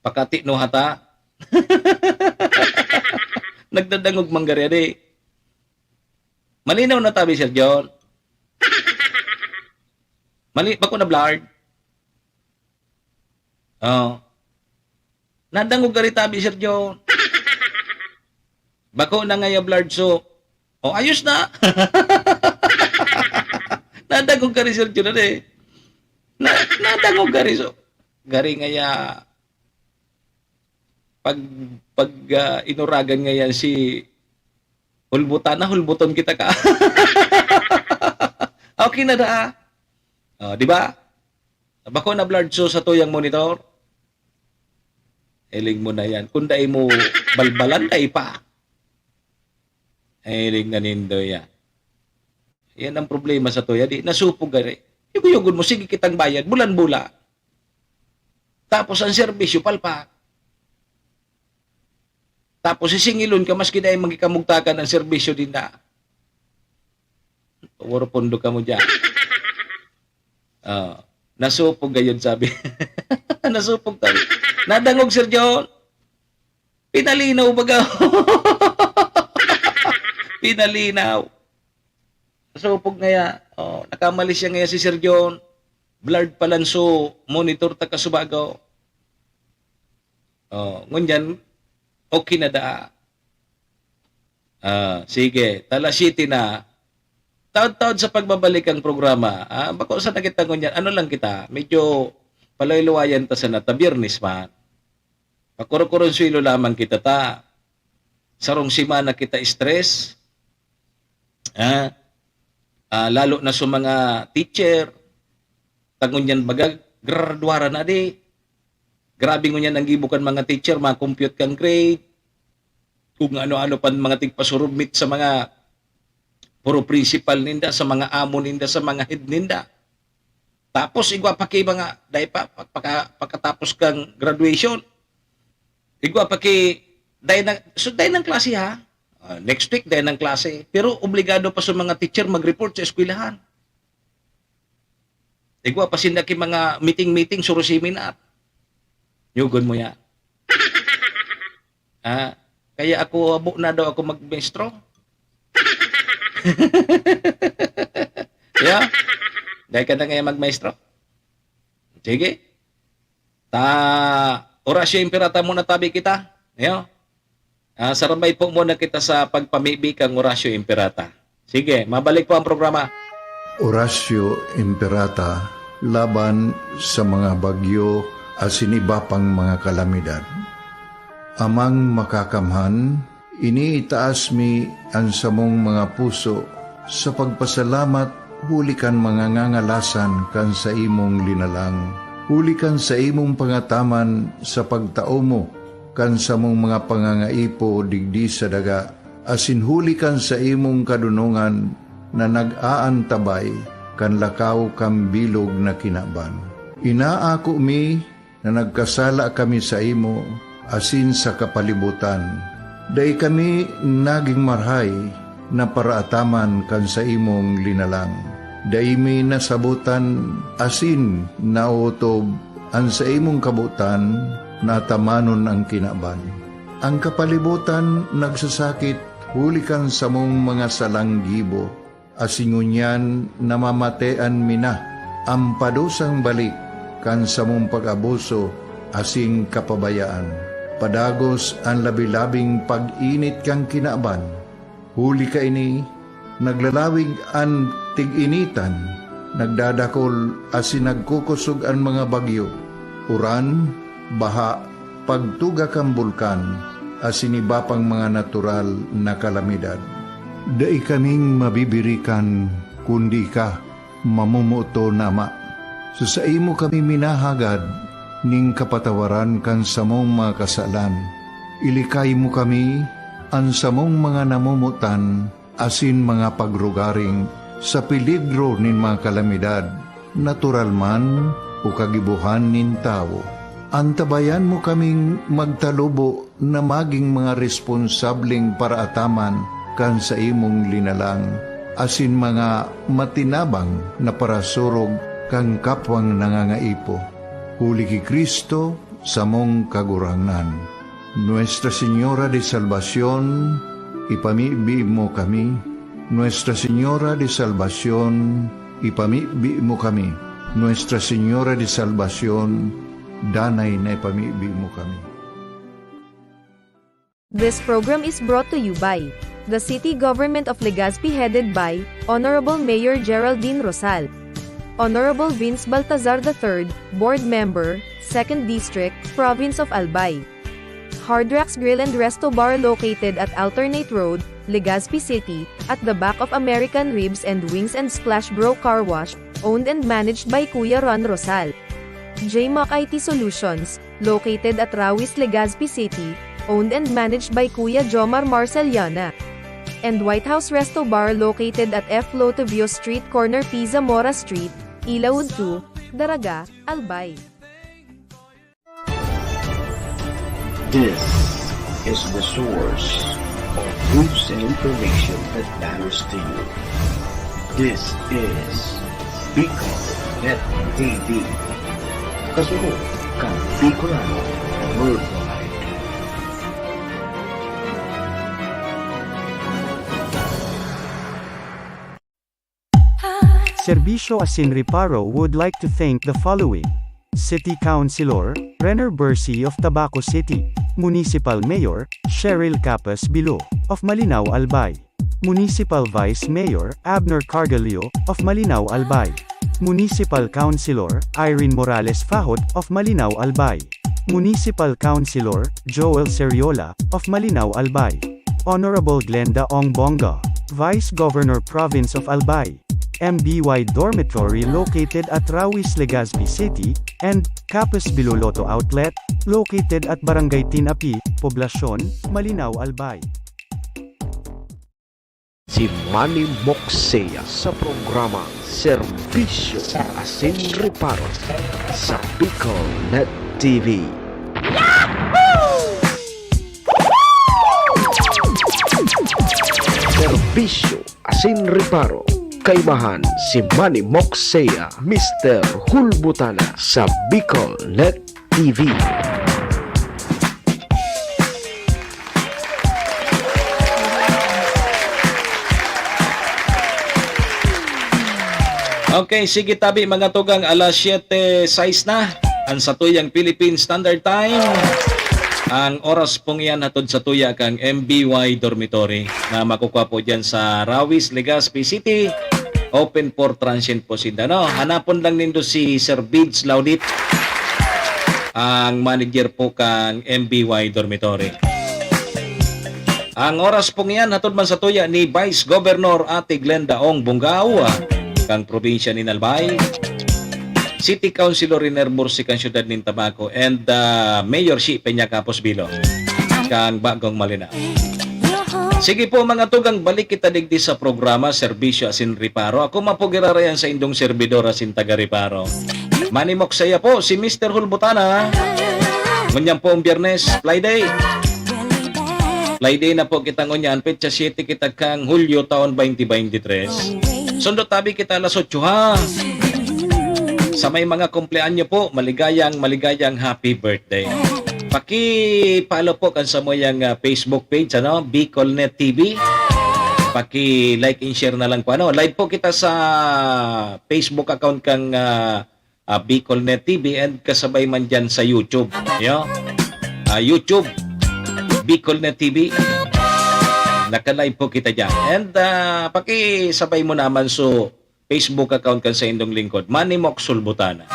[SPEAKER 6] Pakati no hata. Nagdadangog manggari. Malinaw na tabi, Sir John. Bako na blurred. Oh. Nadangog garitabi, Sir John. Bako na nga blurred so. Oh, ayos na. Nadangog ka rin, Sir John, nadangog ka rin, so. Gari ngaya, pag inuragan ngayon si hulbuton kita ka. Okay na da. Oh, di ba? Bako na blurred so sa tuyang monitor. Eling mo na yan. Kung dai mo balbalan, dai pa. Eling na nindo yan. Yan ang problema sa toya. Di nasupog gari. Yugo-yugon mo, sige kitang bayad, bulan-bula. Tapos ang serbisyo, palpak. Tapos sisingilon ka, maski na yung magikamugtakan ang serbisyo din na. Waropondo ka mo dyan. Nasupog gayon, sabi. Nasupog tayo. Nadangog, Sir John. Pinalinaw baga. Pinalinaw. Nasupog ngaya. Oh, nakamali siya ngaya si Sir John. Blurred palanso, monitor ta kasubagaw. Oh, ngunyan, okay na da. Sige, tala city na. Taod-taod sa pagbabalik ang programa. Bako sa nakita ngunyan, ano lang kita, medyo palayluwayan ta sa nata, Biyernes man. Pakuro-kuron suilo lamang kita ta. Sarong simana kita stress. Lalo na sa mga teacher, tangon yan baga, graduara na di. Grabe ngunyan ang gibukan mga teacher, compute kang grade, kung ano-ano pa mga tigpasurumit sa mga puro principal ninda, sa mga amo ninda, sa mga head ninda. Tapos, igwa pa kay mga, dahil pa, pagkatapos kang graduation, igwa pa kay, dahil ng klase ha, next week, dahil ng klase. Pero obligado pa sa mga teacher mag-report sa eskwelahan. Igwa pa sinda ki mga meeting, suro seminar. Yugon mo yan. Kaya ako, abo na daw ako mag-maestro. Yeah? Dahil ka na ngayon mag-maestro. Sige. Orasyo Imperata muna tabi kita. Yeah? Sarambay po muna kita sa pagpamibig ang Orasyo Imperata. Sige, mabalik po ang programa.
[SPEAKER 8] Orasyo Imperata laban sa mga bagyo at siniba pang mga kalamidad. Amang makakamhan, iniitaas mi ang samong mga puso sa pagpasalamat hulikan mga ngangalasan kan sa imong linalang. Hulikan sa imong pangataman sa pagtao mo kan sa mong mga pangangaipo digdi sa daga, asin hulikan sa imong kadunungan na nag-aantabay kan lakaw kam bilog na kinaban. Inaako mi na nagkasala kami sa imo, asin sa kapalibutan. Day kami naging marhay na paraataman kan sa imong linalang. Day mi nasabutan, asin nautob ang sa imong kabutan, natamanon ang kinaban. Ang kapalibutan nagsasakit, hulikan sa mong mga salanggibo, asingunyan namamatean mina, ang padusang balik, kan sa mong pag-abuso, asing kapabayaan. Padagos ang labi-labing pag-init kang kinaban. Huli ka ini, naglalawig ang tig-initan, nagdadakol asin nagkukusog ang mga bagyo. Uran, baha, pagtuga kang bulkan, asin iba pang mga natural na kalamidad. Dai kaming mabibirikan, kundi ka, mamumuto nama. So sa imo kami minahagad, ning kapatawaran kan samong mga kasalan. Ilikay mo kami, ang samong mga namumutan, asin mga pagrugaring, sa peligro nin mga kalamidad, natural man o kagibuhan nin tao. Antabayan mo kaming magtalubo na maging mga responsableng paraataman kan sa imong linalang, asin mga matinabang na parasurog kang kapwang nangangaipo. Huli ki Kristo sa mong kaguranan. Nuestra Señora de Salvación, ipamibi mo kami. Nuestra Señora de Salvación, ipamibi mo kami. Nuestra Señora de Salvación, danay na ipamibi mo kami.
[SPEAKER 2] This program is brought to you by the City Government of Legazpi headed by Honorable Mayor Geraldine Rosal, Honorable Vince Baltazar III, Board Member, 2nd District, Province of Albay. Hardrax Grill and Resto Bar located at Alternate Road, Legazpi City, at the back of American Ribs and Wings and Splash Bro Car Wash, owned and managed by Kuya Ron Rosal. JMAC IT Solutions, located at Rawis, Legazpi City, owned and managed by Kuya Jomar Marceliana. And White House Resto Bar located at F. Lotavio Street Corner P. Zamora Street, Ilaud 2, Daraga, Albay.
[SPEAKER 3] This is the source of news and information that matters to you. This is Bicol Net TV. Kasunod kang Bicolano Worldwide.
[SPEAKER 1] Serbisyo Asin Reparo would like to thank the following: City Councilor, Renner Bersi of Tabaco City, Municipal Mayor, Cheryl Capas Bilo, of Malinaw Albay, Municipal Vice Mayor, Abner Cargalio, of Malinaw Albay, Municipal Councilor, Irene Morales Fajot, of Malinaw Albay, Municipal Councilor, Joel Seriola, of Malinaw Albay, Honorable Glenda Ong Bonga, Vice Governor Province of Albay, MBY Dormitory located at Rawis, Legazpi City, and Capas Biloloto Outlet, located at Barangay Tinapi, Poblacion, Malinaw, Albay.
[SPEAKER 3] Si Manny Moxea sa programa Serbisyo Asin Reparo sa Bicol Net TV. Serbisyo Asin Reparo. Kaibahan si Manny Moxea, Mr. Hulbutana sa Bicol Net TV.
[SPEAKER 6] Okay, sige tabi mga tugang, alas 7:06 na ang sa tuyang Philippine Standard Time. Ang oras pong yan hatod sa tuya kang MBY Dormitory na makukuha po dyan sa Rawis, Legazpi City. Open for transient po sinda. No? Hanapon lang nindo si Sir Bids Laudit, ang manager po kang MBY Dormitory. Ang oras pong yan hatod man sa tuya ni Vice Governor Ate Glenda Ong Bongao, kang probinsya ni Albay, City Councilor Riner Bursi kang syudad nin Tabaco, and Mayor si Peña Capos Bilo kang Bagong Malinaw. Sige po mga tugang, balik kita digdi sa programa Serbisyo Asin Reparo. Ako mapugirarayan sa indong servidor asin taga Reparo. Manny Moxea po, si Mr. Hulbutana. Ngunyan po ang Biyernes, Friday. Friday na po kita ngunyan, petsa 7 kita kang Hulyo taon 2023. Sundo tabi kita alas 8 ha. Sa may mga kumpleanyo po, maligayang happy birthday. Paki-follow po kan sa mo yung Facebook page, ano, Bicol Net TV. Paki-like and share na lang po. Ano, live po kita sa Facebook account kang Bicol Net TV and kasabay man dyan sa YouTube. Yo? YouTube, Bicol Net TV. Naka-live po kita dyan. And paki-sabay mo naman so Facebook account kan sa indong lingkod, Manny Mox Hulbutana.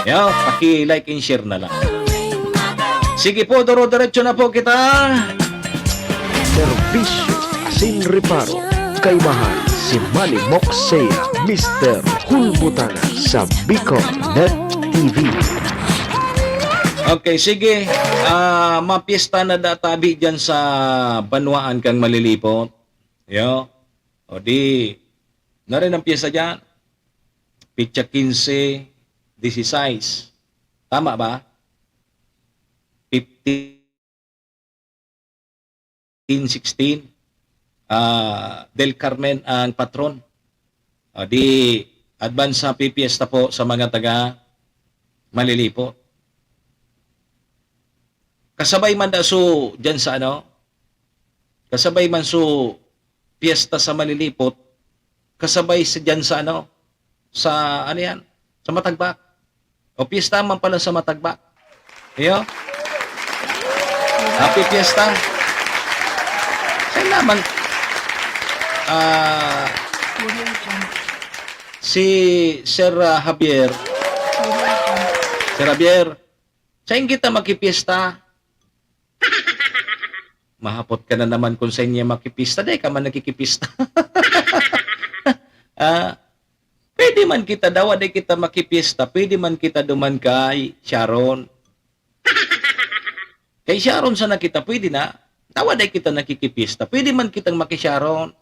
[SPEAKER 6] Yo, paki-like and share na lang. Sige po, duro-diretso na po kita.
[SPEAKER 3] Serbisyo Asin Reparo. Kaibahan si Manny Moxea, Mr. Hulbutana sa Bicol Net TV.
[SPEAKER 6] Okay, sige. Mapiesta na databi dyan sa Banwaan kang malilipot. Yo. O di, na rin ang piyesta dyan. Pitsa 15, 16. Tama ba? 50. 1516, Del Carmen ang patron. Di advance happy fiesta po sa mga taga Malilipot. Kasabay man da so dyan sa kasabay man so fiesta sa Malilipot, kasabay sa dyan sa sa yan, sa Matagbak. O fiesta man pala sa Matagbak. Iyo. Happy fiesta. Saan naman, si Sir Javier, saan kita makipiesta? Mahapot ka na naman kung saan niya makipista. Dahil ka man nakikipista. Pwede man kita daw, di kita makipista. Pwede man kita duman kay Sharon. Kay Sharon sana kita, pwede na. Tawa di kita nakikipista. Pwede man kitang makisharon.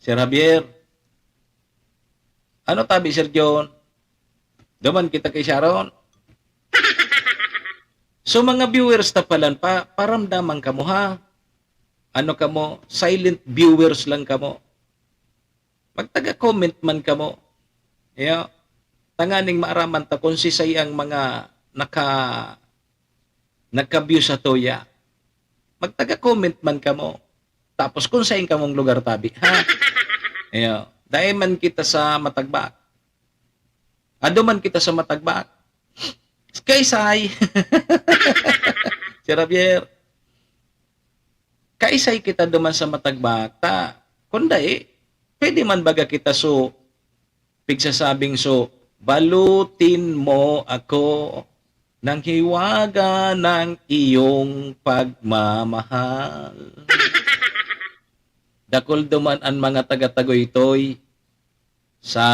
[SPEAKER 6] Sir Javier. Ano tabi, Sir John? Duman kita kay Sharon. So mga viewers ta palan, paramdaman ka mo ha. Ano ka mo? Silent viewers lang ka mo. Magtaga-comment man ka mo. Tanganing maaraman ta kung si sayang mga naka-view sa toya. Magtaga-comment man ka mo. Tapos kung saan ka mong lugar tabi. Ha? Dahil man kita sa Matagbak. Ado man kita sa Matagbak. Kaysay. Si Javier. Kaysay kita duman sa Matagbak. Kundi, pwede man baga kita so, pigsasabing so, balutin mo ako ng hiwaga ng iyong pagmamahal. Dakol duman ang mga taga-Tagoytoy sa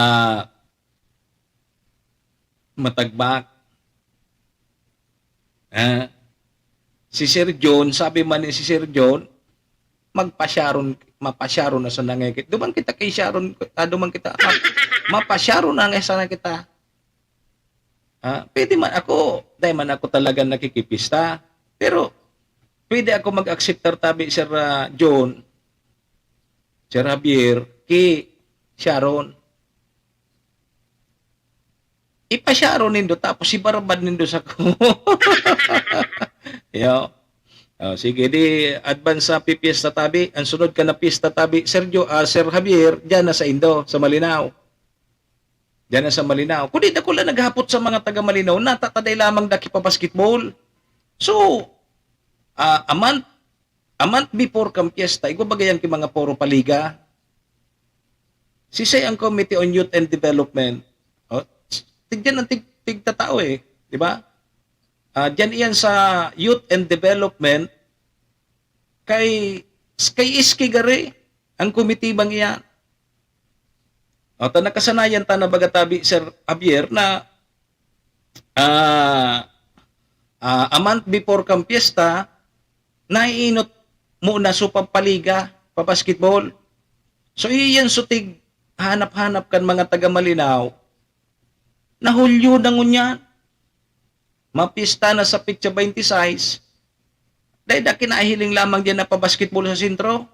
[SPEAKER 6] Matagbak. Si Sir John, sabi man ni si Sir John, mapasyaron na sa nangekit. Duman kita kay Sharon, duman kita, mapasyaron na nga sana kita. Pwede man ako, dahil man ako talaga nakikipista, pero pwede ako mag-acceptar tabi Sir John, Sir Javier, kay Sharon. Ipasyaron nindo, tapos ibarabad nindo sa ko. Sige, di advance sa pipiesta tabi. Ang sunod ka na pista tabi, Sir Javier, dyan na sa Indo, sa Malinaw. Dyan na sa Malinaw. Kundi na ko lang naghapot sa mga taga Malinaw, natataday lamang daki pa basketball. So, a month before kang piyesta, igwabagayan ki mga poro paliga. Sisay ang Committee on Youth and Development. Tigyan ang tigtatao di ba? Diyan iyan sa Youth and Development, kay Iski gari, ang committee bang iyan. Nakasanayan ta na bagatabi, Sir Javier, na a month before kang piyesta, naiinot muna so papaliga, pabasketball. So iyan sutig, hanap-hanap kan mga taga Malinaw, nahulyo na ngunyan. Mapista na sa pitsa 26. Dahil na kinahiling lamang dyan na pabasketball sa sentro.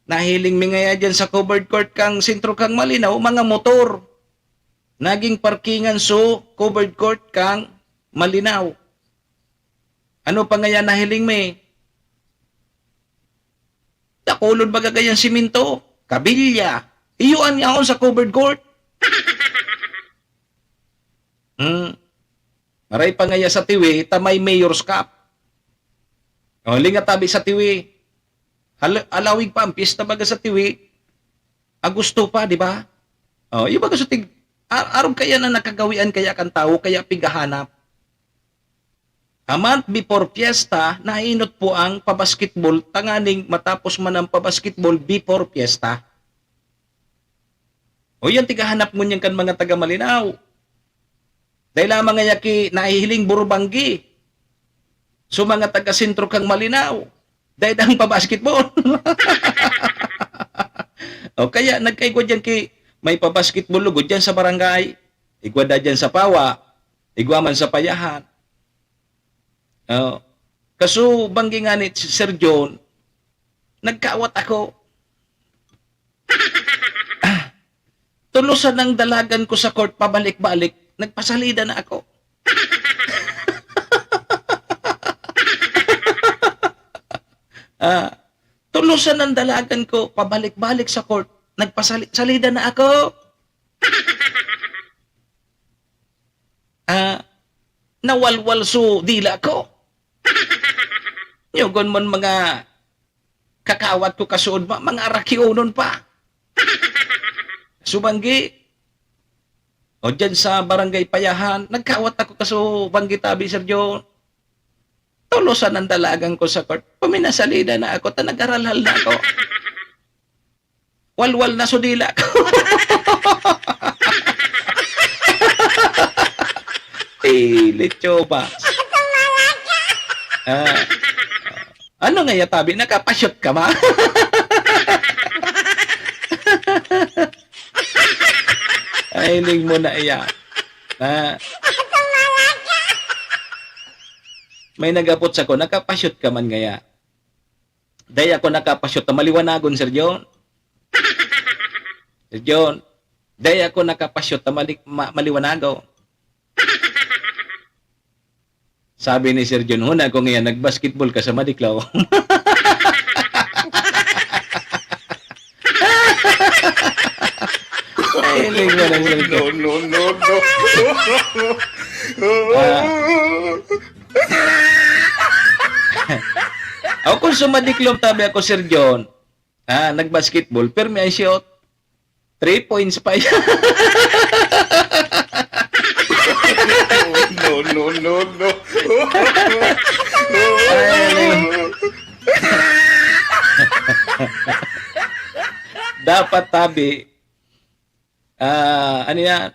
[SPEAKER 6] Nahiling mi ngaya dyan sa covered court kang sentro kang Malinaw, mga motor. Naging parkingan so covered court kang Malinaw. Ano pa ngaya nahiling mi? Dakulod baga gayang siminto, kabilya. Iyuan niya ako sa covered court. Maray pa ngaya sa tiwi, tamay Mayor's Cup. Linga tabi sa tiwi. Alawig pa ang pista baga sa tiwi. Agusto pa, di ba? Yung baga sa tig, arog kaya na nakagawian kaya kan tao, kaya pigahanap. A month before fiesta, nainot po ang pabasketball, tanganing matapos man ang pabasketball before fiesta. Yan, tigahanap mo niyan kan mga taga Malinaw. Dahil lamang nga ki nahihiling Burubanggi. So mga taga-sentro kang Malinaw. Dahil ang pabasketball. Kaya nagkaigwa dyan ki may pabasketball lugod dyan sa barangay. Igwa da dyan sa Pawa. Igwa man sa Payahan. Kaso banggi nga ni Sir John, nagkawat ako. Tulusan ng dalagan ko sa court pabalik-balik, nagpasalida na ako. Tulusan ng dalagan ko pabalik-balik sa court, nagpasalida na ako. Nawalwal so dila ko. Yugon mon mga kakawat ko kasuod mga arakionon pa. Subanggi. O dyan sa barangay Payahan, nagkawat ako kaso banggi tabi, Sir John. Tulusan ng dalagang ko sa court. Puminasalida na ako, nag-aralhal na ako. Walwal na sudila ko. Lityo ba? Ano nga tabi? Nakapashoot ka ba? Ay, ling mo na iya. May nagapot sa ko, nakapashoot ka man ngaya. Day ako nakapashoot, maliwanagon, Sir John. Sir John, day ako nakapashoot, maliwanagon. Sabi ni Sir John, huna ko ngayon, nagbasketball ka sa Madiklaw. Ay, ling mo na, Sir John.
[SPEAKER 4] No.
[SPEAKER 6] Ako kung sumadiklom tabi ako, Sir John, nagbasketball, pero may shot, 3 points pa yan.
[SPEAKER 4] No.
[SPEAKER 6] Dapat tabi, ano yan?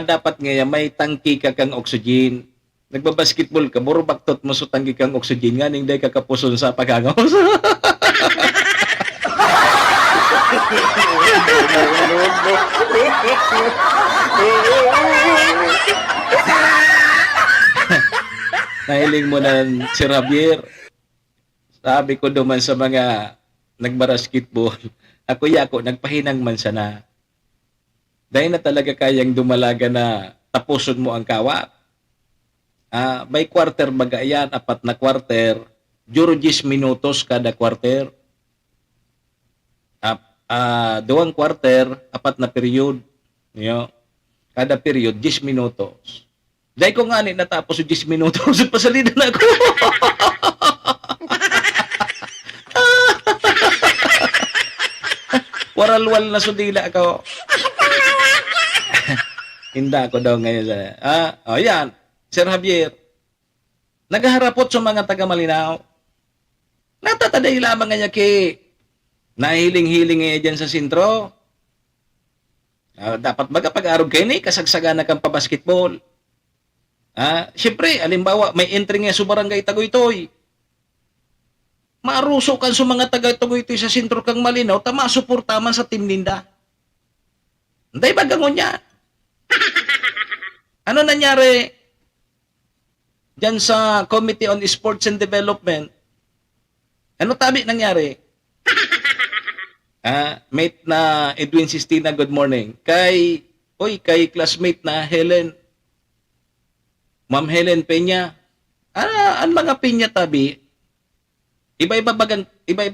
[SPEAKER 6] Dapat ngayon, may tangki ka kang oxygen. Nagbabasketball ka, buro baktot mo sa tangki kang oxygen nga, hindi ka kapuson sa pagkagaw. Nahiling mo na, Sir Javier. Sabi ko duman sa mga nagbasketball, ako nagpahinang man sana. Dahil na talaga kayang dumalaga na tapuson mo ang kawat. May quarter baga yan, 4 na quarter, 10 minutos kada quarter. 2 quarter, 4 na period. Kada period, 10 minutos. Dahil ko nga natapos yung 10 minutos, pasalida na ako. Waralwal na sudila ako. Hinda ko daw ngayon. Yan. Sir Javier, naghaharapot sa mga taga-Malinaw. Natataday lamang nga nahiling-hiling dyan sa sentro. Dapat magapag-arog kayo kasagsaga na kang pabasketball. Siyempre, alimbawa, may entry nga sa barangay Tagoytoy. Maruso kan sa mga taga-Tagoytoy sa sentro kang Malinaw, masuportaman sa team ninda. Hindi ba gangon yan? Ano nangyari dyan sa Committee on Sports and Development? Ano tabi nangyari? Mate na Edwin Sistina, good morning. Kay classmate na Helen. Ma'am Helen Peña. Ang mga pinya tabi, iba-iba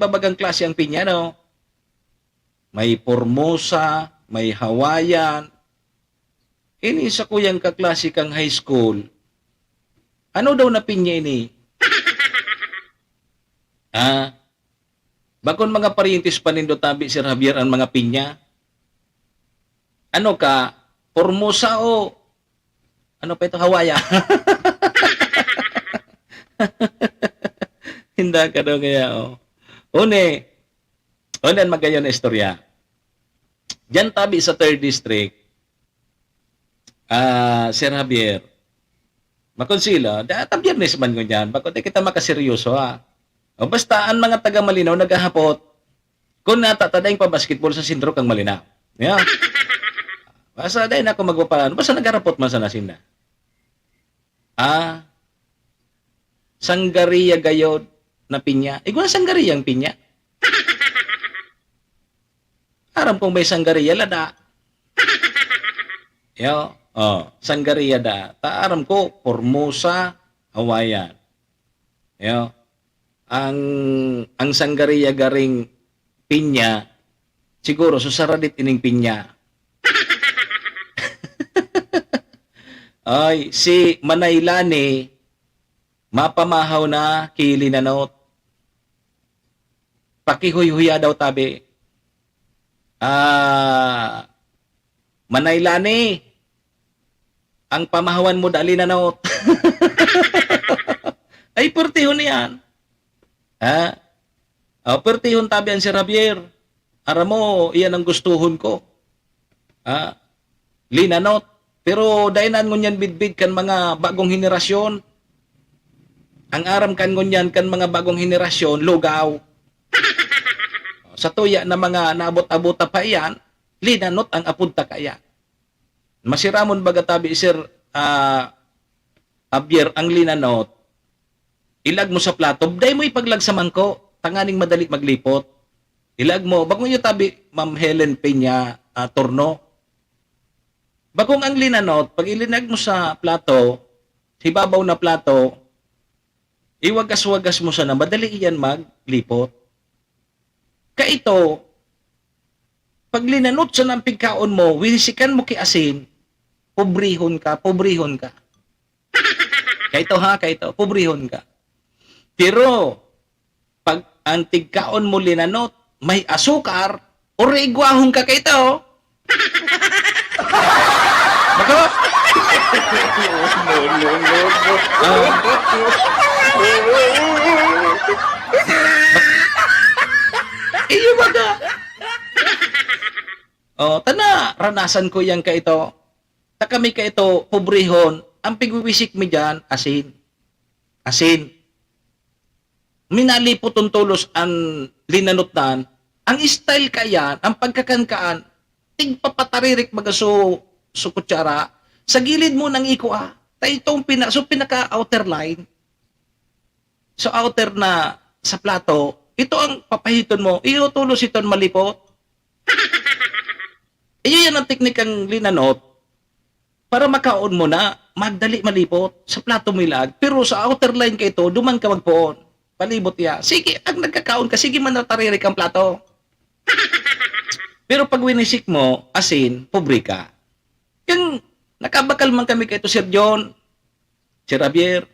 [SPEAKER 6] bagang klase ang pinya, no? May Formosa, may Hawaiian. Ini sa kuyang kaklase kang high school. Ano daw na pinya ini? Bakon mga parientes panindo tabi, Sir Javier, ang mga pinya? Ano ka? Formosa o ano pa ito? Hawaya? Hinda ka daw kaya, Une ang magayon na istorya. Diyan tabi sa 3rd District, Sir Javier, makonsila, tabiyernes man ko dyan, bakit kita makaseryoso, O basta, ang mga taga-Malinaw naghahapot, kung natatadayang pa basketball sa sentro kang Malinaw. Yeah. Basta dahil na ako magpapalan, basta nagharapot man sa nasinda. Sanggaria gayod na pinya. Igwa sanggaria ang pinya. Aram kong may sanggaria lada. Yo, sanggaria da. Taaram ko Formosa, Hawaiian. Yo. Ang sanggaria garing pinya siguro susaradit ining pinya. Ay, si Manaylani mapamahaw na kilinanot. Pakihuy-huya daw tabi. Manaylani, ang pamahawan mo dali na naot. Ay, pertihon yan. Pertihon tabi ang si Javier. Aram mo, iyan ang gustuhon ko. Linanot. Pero dainan ngunyan bidbid kan mga bagong henerasyon. Ang aram kan ngunyan kan mga bagong henerasyon, lugaw. Sa tuya na mga naabot-abot pa iyan, linanot ang apunta kaya. Masiramon baga tabi sir Javier ang linanot. Ilag mo sa plato, day mo ipaglag sa mangko, tanganing madali maglipot. Ilag mo, bagong nyo tabi, Ma'am Helen Peña Torno. Bagong ang linanot, pag ilinag mo sa plato, hibabaw na plato, iwagas-wagas mo sana, madali iyan maglipot. Kaito, pag linanot sa ng pigkaon mo, winisikan mo kay asin, pobrihon ka. Kaito, pobrihon ka. Pero, pag ang tigkaon mo linanot, may asukar, o reigwahong ka kaito. Baka? Iyo baga. Tana, ranasan ko yan kaito. Ta kami kaito, pobrihon, ang pigwiwisik mi dyan, asin. Minalipot tulos ang linanutan, ang style kayan, ang pagkakankaan, tigpapataririk magaso so kutsara, sa gilid mo ng iko itong pinaka-outer line, so outer na sa plato, ito ang papahiton mo, iyo tulos iton malipot. Iyo yan ang teknikang linanot, para makaon mo na, magdali malipot, sa plato mo ilag, pero sa outer line ka ito, duman ka magpoon. Palibot ya. Sige, ang nagkakaon ka, sige man nataririk ang plato. Pero pag winisik mo, asin, pobre ka. Yung nakabakal man kami kay ito, Sir John, Sir Javier,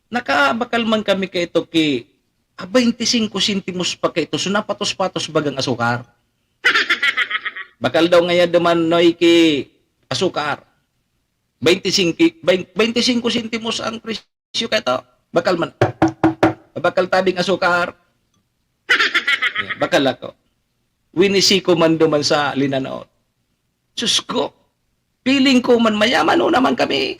[SPEAKER 6] nakabakal man kami kay ito ki 25 centimos pa kay ito, so napatos-patos bagang asukar. Bakal daw ngayon duman noy ki asukar. 25 centimos ang presyo kay ito. Bakal man. Bakal tabing asukar. Bakal ako. Winisiko man duman sa linanaot. Diyos ko, feeling ko man mayaman o naman kami.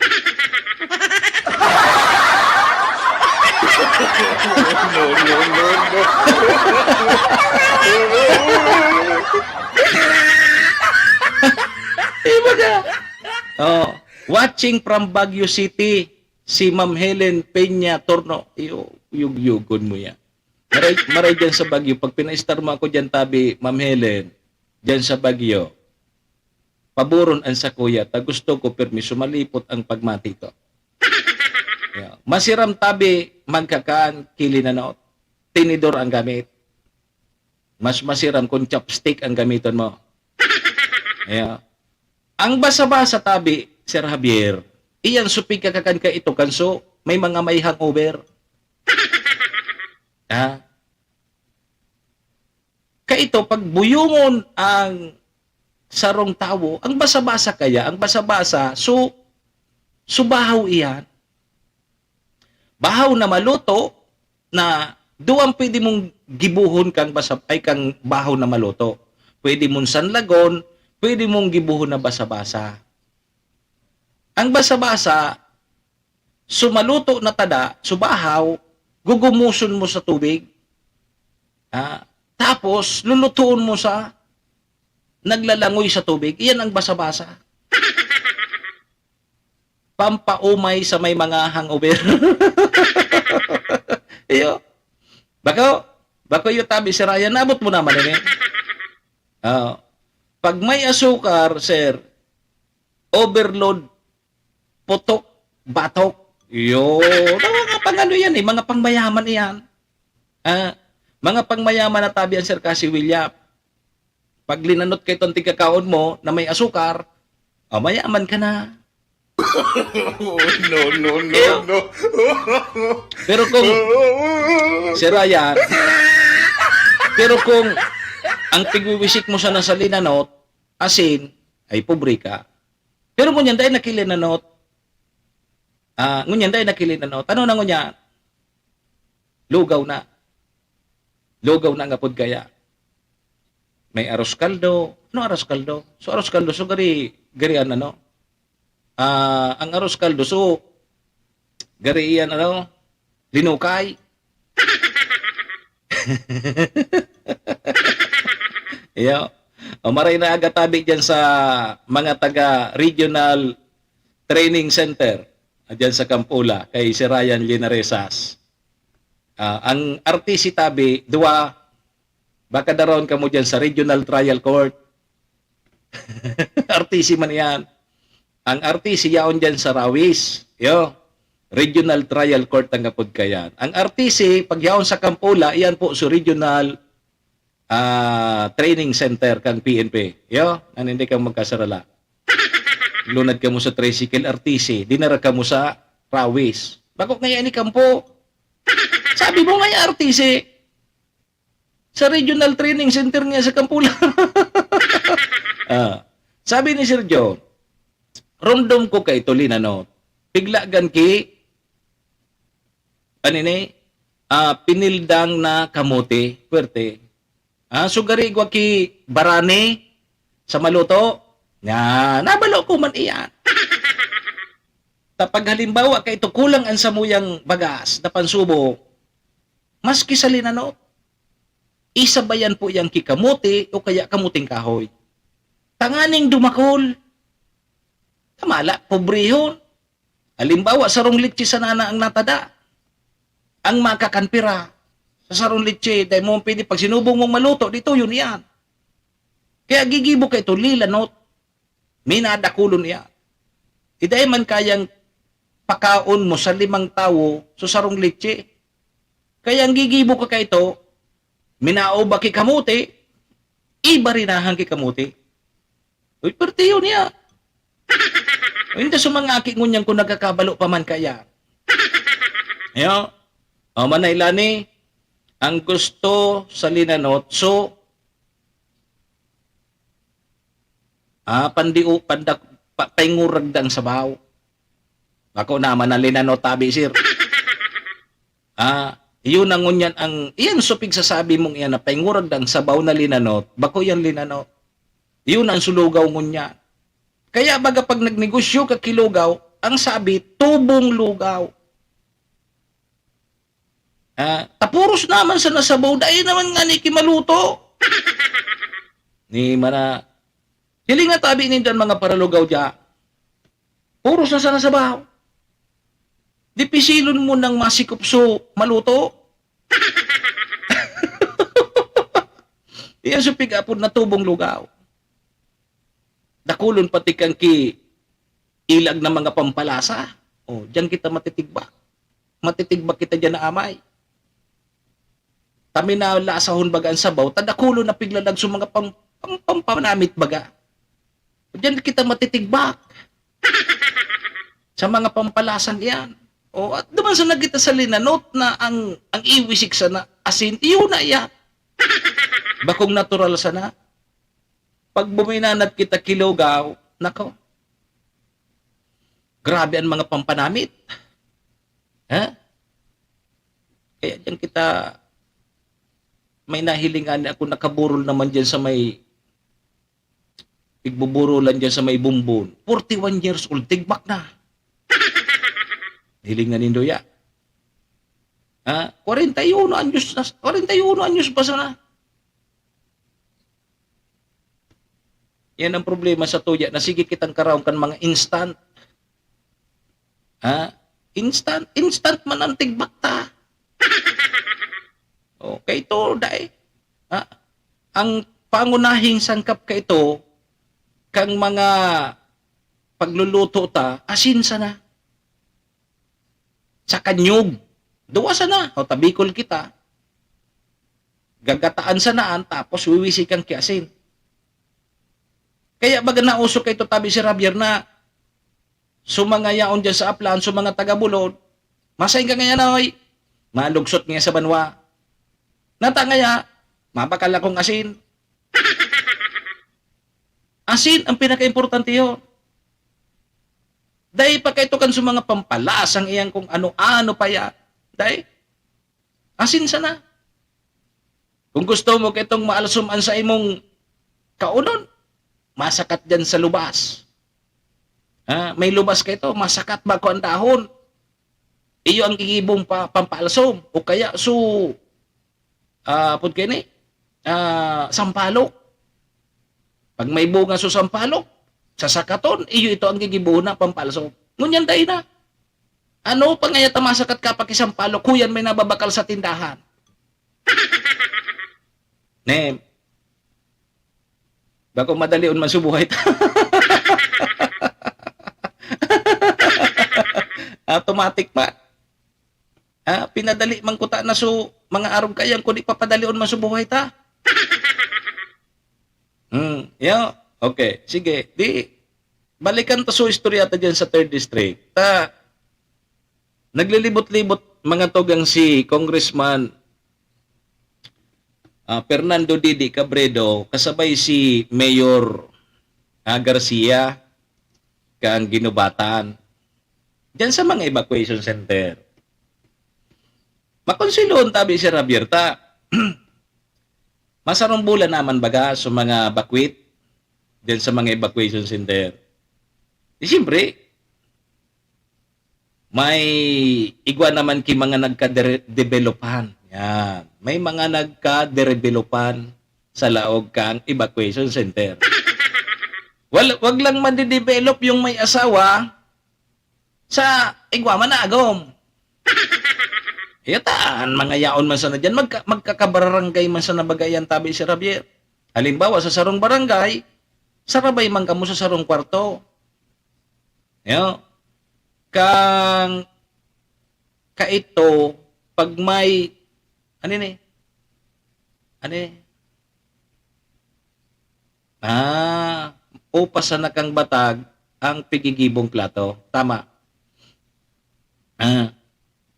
[SPEAKER 6] Iba ka. Watching from Baguio City, si Ma'am Helen Peña Torno. Yugyugon mo yan. Maray dyan sa Baguio. Pag pina-star mo ako dyan tabi, Ma'am Helen, dyan sa Baguio, paboron ang sa kuya, ta gusto ko permiso malipot ang pagmati to. Yeah. Masiram tabi, magkakaan, kilinanaot. Tinidor ang gamit. Mas masiram kung chopstick ang gamiton mo. Yeah. Ang basa-basa tabi, Sir Javier, iyan supig kakakan ka ito kanso, may mga may hangover. Kaito, pag buyungon ang sarong tawo, ang basa-basa kaya, ang basa-basa, bahaw iyan. Bahaw na maluto, na duwang pwede mong gibuhon kang kang bahaw na maluto. Pwede mong sanlagon, pwede mong gibuhon na basa-basa. Ang basa-basa, sumaluto na tada, subahaw, gugumuson mo sa tubig. Tapos, lulutuon mo sa naglalangoy sa tubig. Iyan ang basa-basa. pampaumay sa may mga hangover. Iyo. Bako yung tabi si Ryan, nabot mo naman ini. Pag may asukar, sir, overload, putok, batok, mga pang yan mga pangmayaman yan. Mga pangmayaman na tabi ang Sir Cassie William. Pag linanot kay itong tigkakaon mo na may asukar, mayaman ka na. No. Pero kung, Sir Ryan, pero kung ang tigwiwisik mo sa nasa linanot, asin, ay pobre ka. Pero ngunyan dahil nakilinanot, ano na ngunyan? Lugaw na. Lugaw na nga pod kaya. May aros kaldo. Ano aros kaldo? So aros kaldo, so gari ano? Ang aros kaldo, so gari yan ano? Linukay. Iyo. Maray na agatabi dyan sa mga taga Regional Training Center dyan sa Campula kay si Ryan Linaresas. Ang RTC tabi, baka daron ka mo dyan sa Regional Trial Court. RTC man yan. Ang RTC yaon dyan sa Rawis. Regional Trial Court ang kapod kayan. Ang RTC, pag yaon sa Campula, iyan po sa Regional Training Center kang PNP. Hindi ka magkasarala. Lunad ka mo sa tricycle RTC, dinara ka mo sa Rawis. Bakit ngayon ni Kampo? Sabi mo ngayon RTC, sa Regional Training Center niya sa Campula. Sabi ni Sir Joe, rondom ko kay Tolinano, piglagan ki, pinildang na kamote, puwerte. Sugari ko ki barane sa maluto, nabalo ko man iyan. Tapag halimbawa kay ito kulang ang samuyang bagas na pansubo, maski sa linanot, isabayan po yang kikamuti o kaya kamuting kahoy. Tanganing dumakol. Tamala, pobrehon. Halimbawa, sarong litsi sa nana ang natada. Ang makakanpira sa sarong litsi, dahil mo pwede pag sinubong mong maluto, dito yun yan. Kaya gigibo ka ito, lilanot. Minadakulon yan. Iday man kayang pakaon mo sa 5 tao sa sarong litsi. Kaya ang gigibo ka ka ito, minao ba kikamuti, iba rinahan kikamuti. Uy, perte yun niya. Hindi sa mga aki ngunyang kung nagkakabalo pa man kaya. Manaylani, ang gusto sa linanot, so, painguragdang sabaw. Ako naman ang linanot tabi, sir. Yun ang ngunyan iyan supig sasabi mong iyan na painguragdang sabaw na linanot, bako yan linanot. Yun ang sulugaw ngunyan. Kaya baga pag nagnegosyo ka kilugaw, ang sabi, tubong lugaw. Tapuros naman sa nasabaw, dahil naman nga ni kimaluto. Ni mana, hiling nga tabi nindan mga paralugaw dya, puros na sa nasabaw. Dipisilon mo ng masikupso maluto. Iyan supig apod na tubong lugaw. Dakulon pati kang ilag ng mga pampalasa. Diyan kita matitigbak. Matitigbak kita dyan na amay. Tami na lasahon baga ang sabaw, tadakulon na piglalag sa mga pampanamit baga. Diyan kita matitigbak. Sa mga pampalasan yan. At naman sa nagkita sa linanot na ang iwisik sana asin, iyon na yan. Bakong natural sana. Pag buminanat kita kilugaw, nako, grabe ang mga pampanamit. Kaya dyan kita, may nahilingan ako nakaburol naman dyan sa may, igbuburulan dyan sa may bumbun. 41 years old, tigbak na. Hilingan nindo ya. 41 anyos pa sana. Yan ang problema sa tuya na sige kitang karaong kan mga instant. Instant man ang tigbakta. Okay to, dai. Ang pangunahing sangkap ka ito, kang mga pagluluto ta, asin sana. Sa kanyog. Duwa sana. O tabikol kita. Gagataan sanaan, tapos wiwisi kang kiasin. Kaya baga nausok kay to tabi si Javier na sumangayaon dyan sa aplan, mga taga-bulod, masay ka ngayon oy, malugsot nga sa banwa. Natangaya, mabakal akong asin. Asin ang pinaka-importante yun. Dahil pa kayo kan sa mga pampalas ang iyang kung ano-ano pa ya. Dahil, asin sana. Kung gusto mo kitong maalsuman sa imong kaunon, masakat dyan sa lubas. May lubas ka ito, masakat ba ko ang dahon? Iyo ang igibong pampaalsom. O kaya, sampalok. Pag may bunga sa sampalok, sa sakaton, iyo ito ang gigibuo na pampalsom. Ngunyan dahil na. Ano pa ngaya tamasakat ka pakisampalok, kuyan may nababakal sa tindahan. Nem, bako madali man subuhay ta. Automatic pa. Pinadali man kuta na mga arog kayang kundi papadalion man subuhay ta. Okay, sige. Di balikan ta so istorya ta diyan sa 3rd district. Naglilibot-libot mga tugang si Congressman Fernando Didi Cabredo kasabay si Mayor Garcia kang ginubatan diyan sa mga evacuation center. Makonsilon tabi si Javier ta. Masarong bulan naman baga sa mga bakwit diyan sa mga evacuation center. Siyempre, may igwa naman ki mga nagka-developan. Yan. May mga nagka-developan sa laog kang evacuation center. Wag lang man-develop yung may asawa sa igwa man na agom. Yataan, mga yaon man sana dyan, magkakabarangay man sa nabagayan tabi si Javier. Halimbawa, sa sarong barangay, sarabay man kamo sa sarong kwarto. Yo. Kaito, pag may, upas na kang batag, ang pigigibong plato. Tama.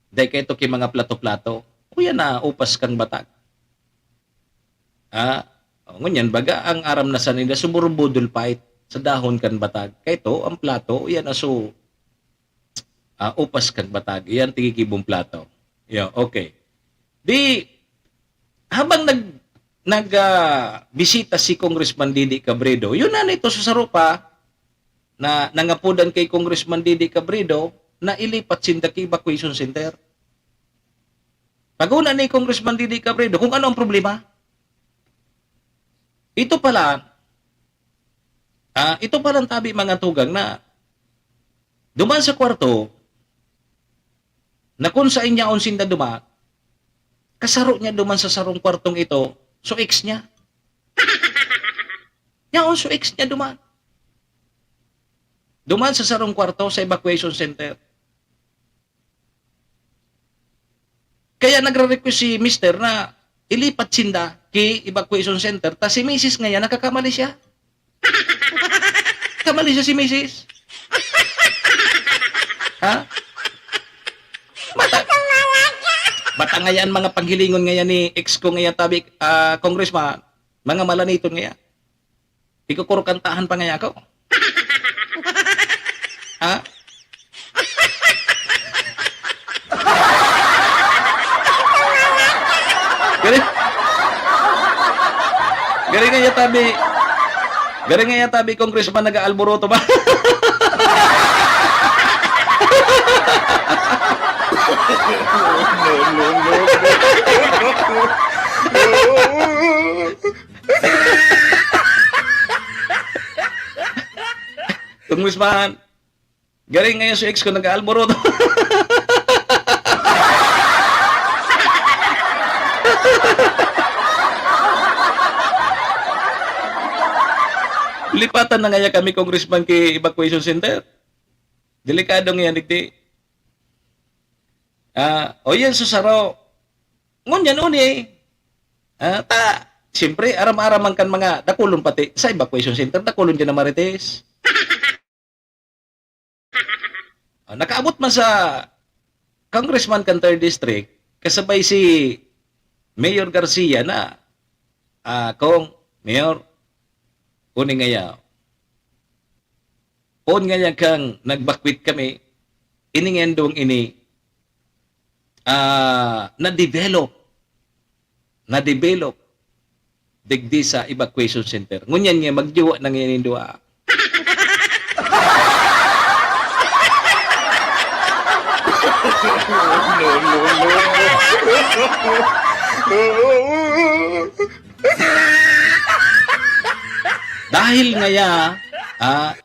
[SPEAKER 6] Dahil kayo ito mga plato-plato, kuya na, upas kang batag. Ngunyan, baga, ang aram na sanila, sumurubudol pait sa dahon kan batag. Kaya ito, ang plato, yan na upas kang batag. Yan, tigigibong plato. Okay. Di, habang bisita si Congressman Didi Cabredo, yun na ito sa sarupa, na nangapudan kay Congressman Didi Cabredo, na ilipat sindaki evacuation center. Pag-una ni Congressman Didi Cabredo, kung ano ang problema? Ito pala tabi mga tugang na duman sa kwarto, na kung sa inyaon sinda duman, kasaro niya duman sa sarong kwartong ito, so ex niya. Yaon so ex niya duman. Duman sa sarong kwarto sa evacuation center. Kaya nagre-request si Mr. na ilipat sinda kay evacuation center, ta si Mrs. ngayon nakakamali siya. Kamali siya si Mrs. Bata ngayon mga panghilingon ngayon ni ex ko ngayon tabi congressman, mga malaniton ngayon. Ikukurukantahan pa ngayon ako. Gari nga tabi congressman nag-aalboroto ba? Congressman, Galing ngayon si ex ko nag-aalboroto. Lipatan na nga kami, Congressman, kay evacuation center. Delikado nga yan, digdi. O yan, susaro. Ngunyan, uni. Siyempre, aram-araman kan mga dakulon pati sa evacuation center, dakulon din na marites. Nakaabot man sa Congressman kan 3rd District, kasabay si Mayor Garcia na, kung, Mayor, uni ngayaw. On ngayon kang nagbakwit kami, iningendong ini, na-develop, digdi sa evacuation center. Ngunyan nga, magdiwa ng inindua.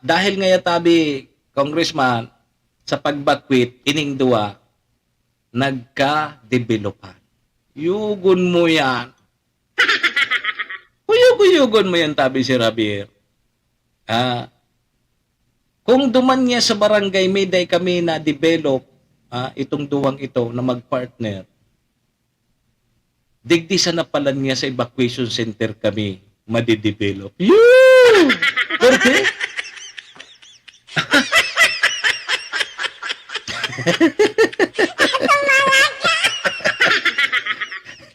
[SPEAKER 6] Dahil ngaya tabi, Congressman, sa pagbakwit, ining duwa, nagka-developan. Yugon mo yan. Kuyugon mo yan, tabi si Javier. Kung duman niya sa barangay, may day kami na develop itong duwang ito na mag-partner. Digdi sa napalan niya sa evacuation center kami madidevelop. Yun! Pwede?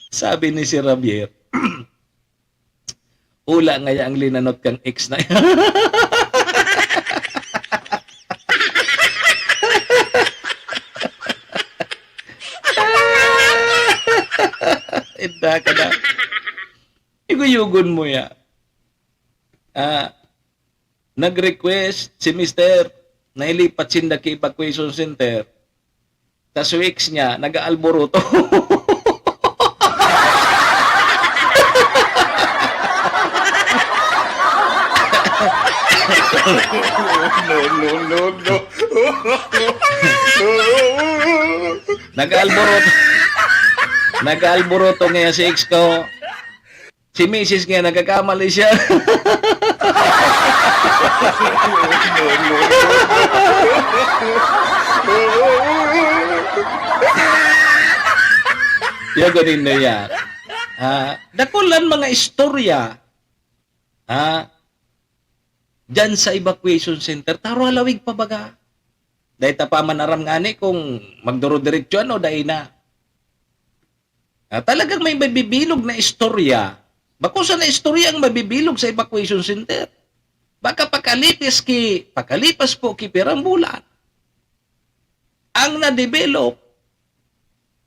[SPEAKER 6] Sabi ni si Javier, ula nga ang linanot kang ex na yan. Ida ka na. Iguyugon mo ya. Nag-request si Mr. na ilipat sinda kay evacuation center. Tas ex niya, nag-aalboroto. No. Nag-alboroto ngayon si ex ko. Si Mrs. nga nagkakamali siya. Yung ganin na yan. Dakulan mga istorya. Diyan sa evacuation center, taro halawig pa baga. Dahil tapaman aram nga ni kung magduro-diretsyon o dahil na. Talagang may mabibilog na istorya. Bako sa na istorya ang mabibilog sa evacuation center. Baka pakalipas po ki pirambulan. Ang na-develop,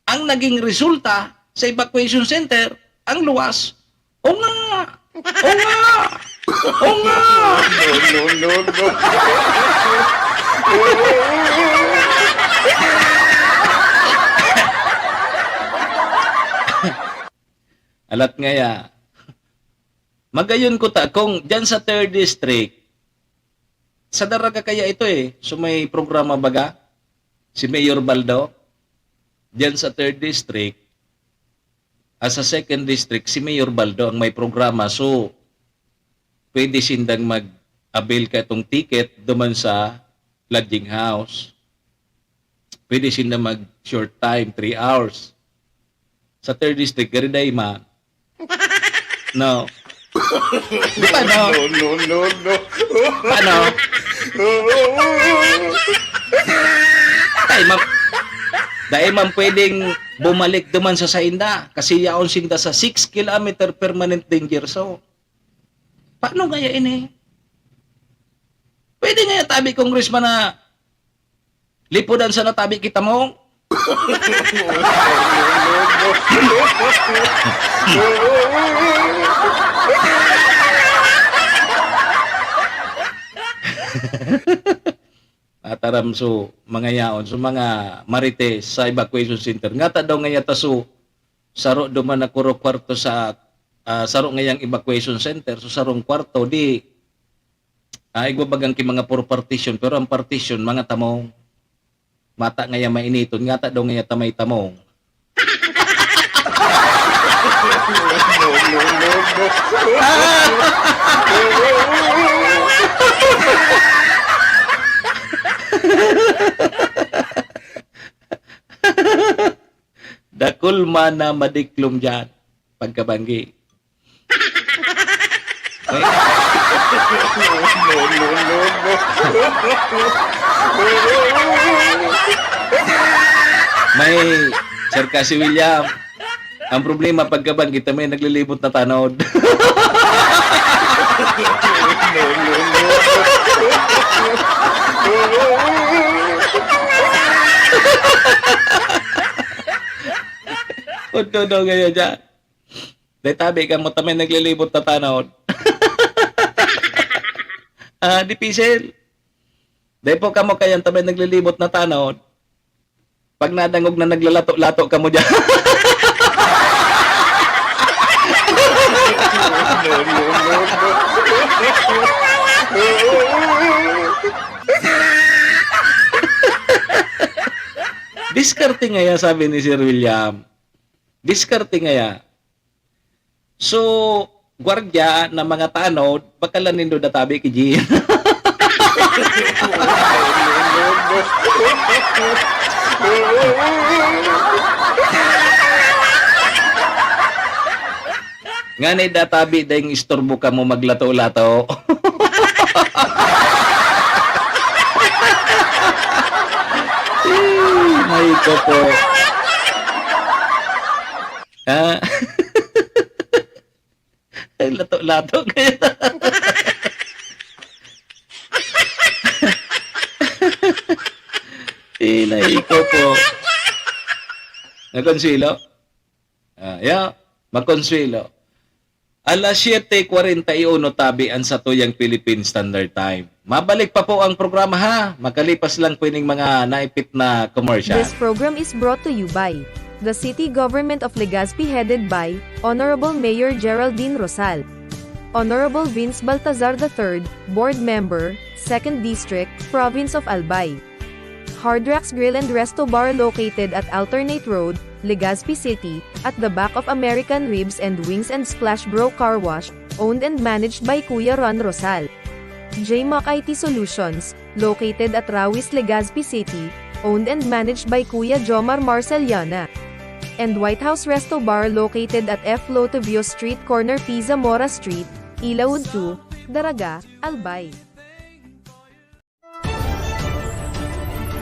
[SPEAKER 6] ang naging resulta sa evacuation center, ang luwas. O nga! No. Alat ngaya. Magayon ko ta, kung dyan sa 3rd District, sa daraga kaya ito so may programa baga, si Mayor Baldo, dyan sa 3rd District, sa 2nd District, si Mayor Baldo ang may programa, so pwede sindang mag-avail ka itong ticket duman sa lodging house. Pwede sindang mag-short time, 3 hours. Sa 3rd District, gariday man. No. Di ba, no? No. Paano? Dahil man pwedeng bumalik duman sa Sainda kasi yaon sinda sa 6 km permanent danger zone. Paano kaya ini? Pwede nga tabi, Congressman, na lipudan sa natabi kita mo? Ataram so mga yaon, so mga marites sa evacuation center. Nga ta daw nga yata so saro duman na kuro kwarto sa saro ngayang evacuation center, so sarong kwarto di Igwabagang ki mga puro partition, pero ang partition, mga tamong. Mata ngaya mainiton, ngata daw ngaya tamay-tamong. Dakul man na madiklom dyan pagkabanggi. May Sir kasi William, ang problema pagkabanggi may naglilibot na tanod. Unto daw ngayon dyan. Dahil tabi ka mo tamay naglilibot na tanod. Di pisil. Dahil po kamo kayang tamay naglilibot na tanod. Pag nadangog na naglalato-lato ka mo dyan. Diskarte nga ya, sabi ni Sir William. Diskarte nga ya. So, gwardya na mga tanod, bakalan nindo databi ki Jean. Nga ni databi dahil istorbo ka mo maglato-lato. Ay ko po. Ay, lato-lato kayo. Inay ko po. Nakonsuelo? Makonsuelo. Alas 7:41 tabi ang sa tuyang Philippine Standard Time. Mabalik pa po ang programa ha. Makalipas lang po yung mga naipit na commercial.
[SPEAKER 2] This program is brought to you by the City Government of Legazpi headed by Honorable Mayor Geraldine Rosal, Honorable Vince Baltazar III, Board Member, 2nd District, Province of Albay. Hard Rocks Grill and Resto Bar located at Alternate Road, Legazpi City, at the back of American Ribs and Wings and Splash Bro Car Wash, owned and managed by Kuya Ron Rosal. JMAC IT Solutions, located at Rawis, Legazpi City, owned and managed by Kuya Jomar Marceliana. And White House Resto Bar located at F. Lotovio Street Corner Pisa Mora Street, Ilaud 2, Daraga, Albay.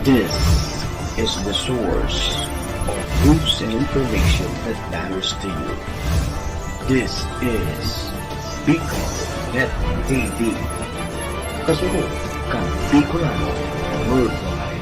[SPEAKER 3] This is the source of news and information that matters to you. This is Bicol Net TV. Kasunod kang Bicolano Worldwide.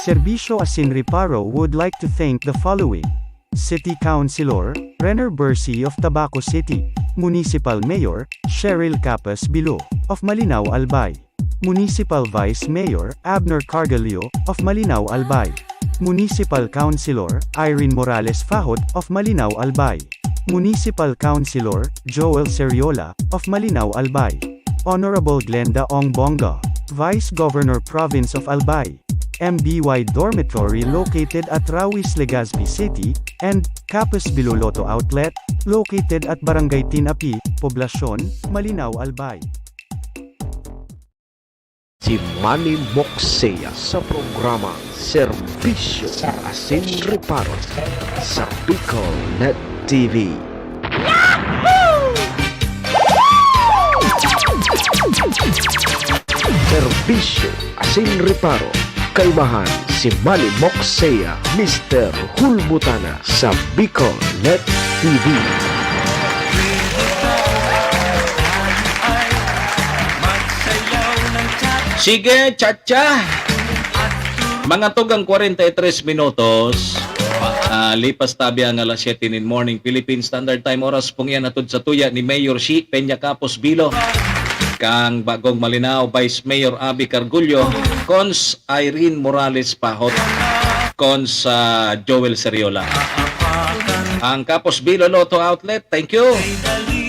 [SPEAKER 1] Serbisyo Asin Reparo would like to thank the following: City Councilor, Renner Bersi of Tabaco City, Municipal Mayor, Cheryl Capas Bilo, of Malinaw Albay, Municipal Vice Mayor, Abner Cargalio, of Malinaw Albay, Municipal Councilor, Irene Morales Fahot, of Malinaw Albay, Municipal Councilor, Joel Seriola, of Malinaw Albay, Honorable Glenda Ong Bonga, Vice Governor Province of Albay, MBY Dormitory located at Rawis, Legazpi City, and Capas Biloloto Outlet, located at Barangay Tinapi, Poblasyon, Malinaw, Albay.
[SPEAKER 3] Si Manny Moxea sa programa Serbisyo Asin Reparo sa Bicol Net TV. Serbisyo Asin Reparo. Kaibahan si Manny Moxea, Mr. Hulbutana sa Bicol Net TV.
[SPEAKER 6] Sige, chacha! Mga tugang 43 minutos. Lipas tabi ang alas 7 in morning Philippine Standard Time. Oras pong yan atod sa tuya ni Mayor Shi Peña Capos Bilo, kang Bagong Malinaw Vice Mayor Abby Cargullo, Cons Irene Morales Pahot, Cons Joel Seriola. Ang Kapos Bilo Lotto Outlet, thank you.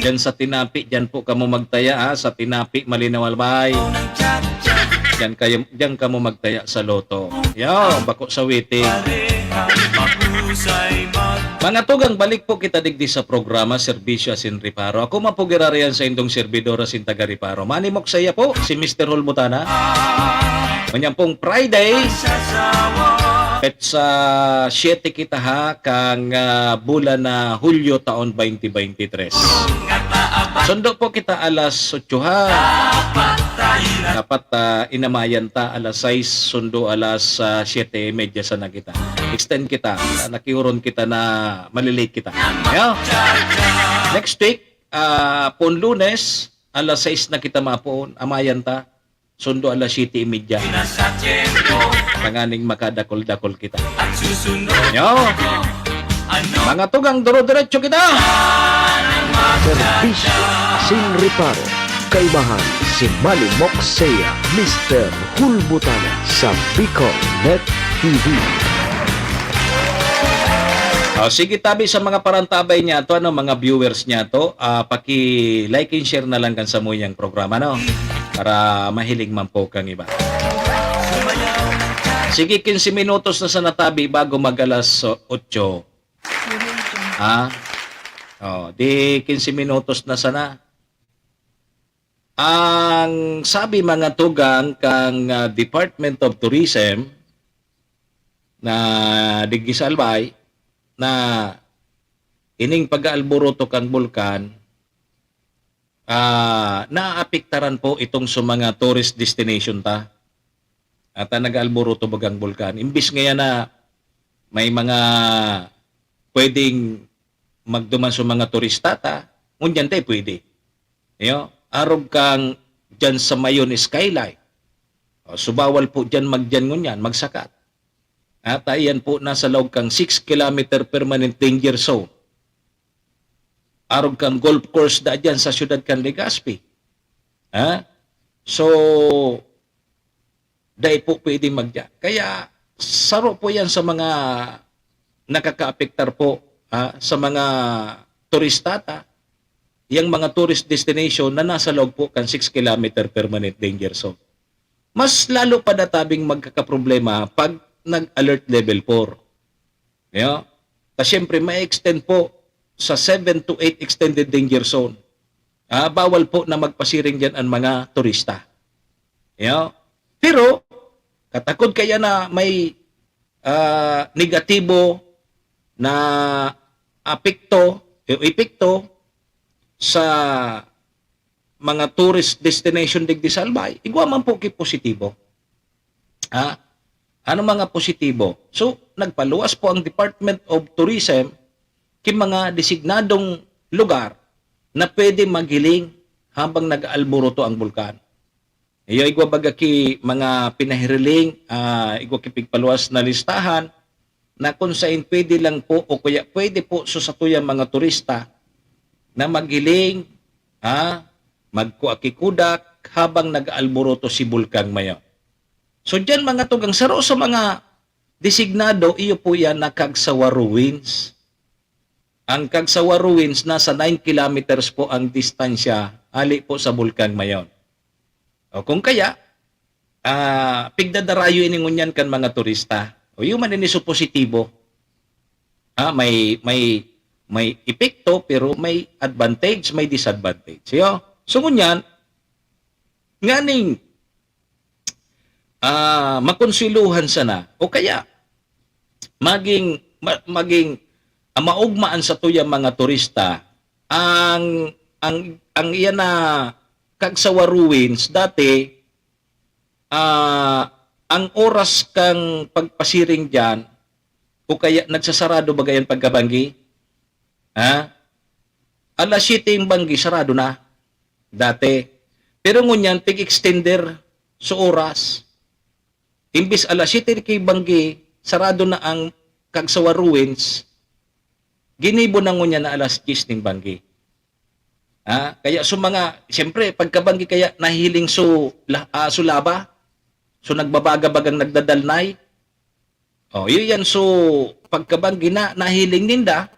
[SPEAKER 6] Diyan sa Tinapi, diyan po kamo magtaya ha, sa Tinapi, Malinaw Albay. Diyan kamo magtaya sa Lotto. Yo, bako sa waiting. Mga tugang, balik po kita digdi sa programa Serbisyo Asin Riparo. Ako mapugirarian sa indong servidora sin taga Riparo. Manimok saya po si Mr. Hulbutana. Kanyang pong Friday. Pet sa 7 kita ha, kang bulan na Hulyo taon 2023. Sundo po kita alas 8 ha. Dapat inamayan ta alas 6, sundo alas 7:30 sa na kita. Extend kita, nakiuron kita na malilate kita. Yeah. Next week, pon Lunes, alas 6 na kita mapon, amayan ta. Sundo alas 7:30. Tanganing makadakol-dakol kita. Yo. Mga tugang, duro-diretso kita.
[SPEAKER 3] Serbisyo Asin Riparo. Kaibahan si Manny Moxea, Mr. Hulbutana sa Bicol Net TV.
[SPEAKER 6] Sige tabi sa mga parantabay niya to, mga viewers niya to, paki-like and share na lang kan sa muyang programa, no? Para mahilig man po kang iba. Sige, 15 minutos na sa natabi bago mag-alas 8. Di 15 minutos na sana. Ang sabi mga tugang kang Department of Tourism na Digisalbay na ining pag-aalboroto kang bulkan, naapektaran po itong sa mga tourist destination ta. At nag-aalboroto bagang bulkan. Imbis ngayon na may mga pwedeng magduman sa mga turista ta, ngunyan tayo pwede. Arog kang dyan sa Mayon Skyline. Subawal po dyan magdyan ngunyan, magsakat. At ayan po nasa loob kang 6 km permanent danger zone. Arog kang golf course da dyan sa syudad kan Legazpi. So, dahil po pwede magdyan. Kaya, saro po yan sa mga nakaka-apektar po sa mga turistata, yung mga tourist destination na nasa loob po kan 6 km permanent danger zone. Mas lalo pa natabing magkakaproblema pag nag-alert level 4. Siyempre, may extend po sa 7 to 8 extended danger zone. Bawal po na magpasiring dyan ang mga turista. Pero, katakod kaya na may negatibo na epekto sa mga tourist destination digdi Salbay, igwa man po positibo. Ano mga positibo? So, nagpaluwas po ang Department of Tourism kay mga designadong lugar na pwede maghiling habang nag-aalboroto ang bulkan. Iyo igwa baga ki mga pinahiriling, igwa ki pigpaluwas na listahan na kung saan pwede lang po o kaya pwede po sa satuyang mga turista na maghiling, magkuakikudak habang nag-aalboroto si bulkan mayo. So dyan mga tugang, saro sa mga designado, iyo po yan na Kagsawa Ruins. Ang Kagsawa Ruins, nasa 9 kilometers po ang distansya, ali po sa bulkan mayon. O kung kaya, pigdadarayo iningunyan kan mga turista. O yung maniniso positibo. May epekto pero may advantage, may disadvantage. So ngunyan, nganing makonsiluhan sana o kaya maging maugmaan sa tuyang mga turista ang iyan na Kagsawa Ruins dati ang oras kang pagpasiring diyan o kaya nagsasarado bagayan pagkabanggi alas 7 yung banggi sarado na dati pero ngunyan tig-extender sa oras imbis alas 7 kay banggi sarado na ang Kagsawa Ruins ginibo na ngunyan na alas 10 ning banggi. Kaya so mga siyempre pagkabanggi kaya nahiling sulaba so nagbabaga-bagang nagdadalnay. Yun yan so pagkabanggi na nahiling ninda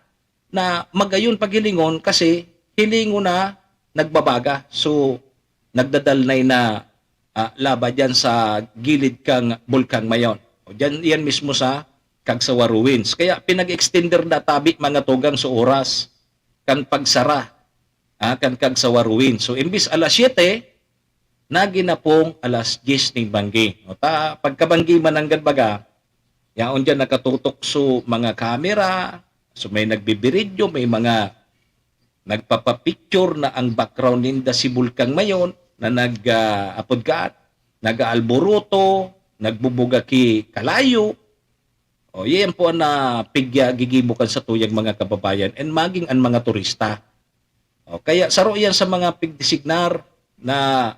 [SPEAKER 6] na magayon paghilingon kasi hilingo na nagbabaga. So, nagdadalnay na laba dyan sa gilid kang bulkang mayon. O dyan, yan mismo sa Kagsawa Ruins. Kaya pinag-extender na tabi mga tugang sa oras kan pagsara kan Kagsawa Ruins. So, imbis alas 7, nagi na pong alas 10 ng banggi. O pagkabanggi man ang gadbaga, yaon dyan nakatutok so mga kamera, so may nagbibiridyo, may mga nagpapapicture na ang background ninda si bulkang mayon na nag-apodgat, nag-alboruto, nagbubuga ki kalayo. O yan po na pigya gigibukan sa tuyang mga kababayan and maging ang mga turista. O, kaya saro yan sa mga pigdesignar na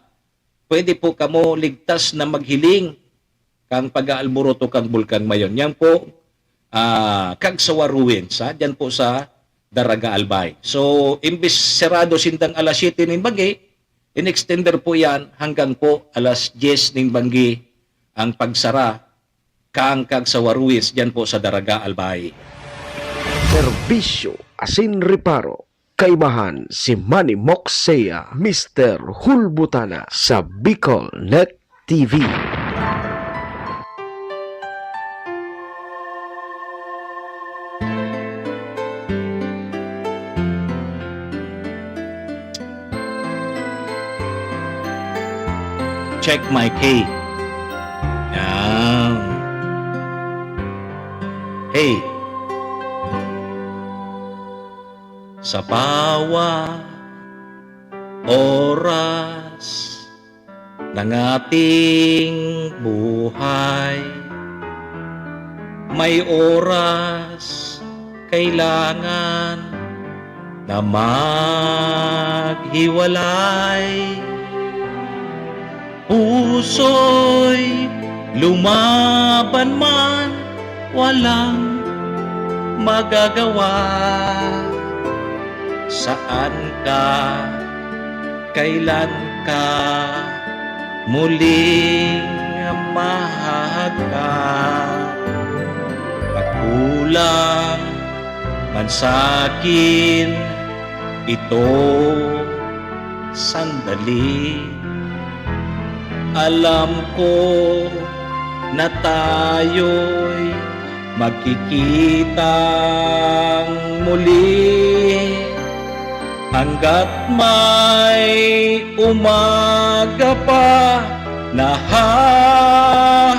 [SPEAKER 6] pwede po kamo ligtas na maghiling kang pag-aalboruto kang bulkang mayon. Yan po Kagsawa Ruins, diyan po sa Daraga Albay. So, imbis serado sindang alas 7 ng banggi, in-extender po yan hanggang po alas 10 ng banggi ang pagsara kang Kagsawa Ruins diyan po sa Daraga Albay.
[SPEAKER 3] Serbisyo asin reparo. Kaibahan si Manny Moxea, Mr. Hulbutana sa Bicol Net TV.
[SPEAKER 6] Check my K. Yan. Hey. Sa bawat oras ng ating buhay, may oras kailangan na maghiwalay. Puso'y lumaban man, walang magagawa. Saan ka, kailan ka muling mahagkan? Pagkulang man sa'kin ito sandali, alam ko na tayo'y magkikitang muli hanggat may umaga pa na haharapin.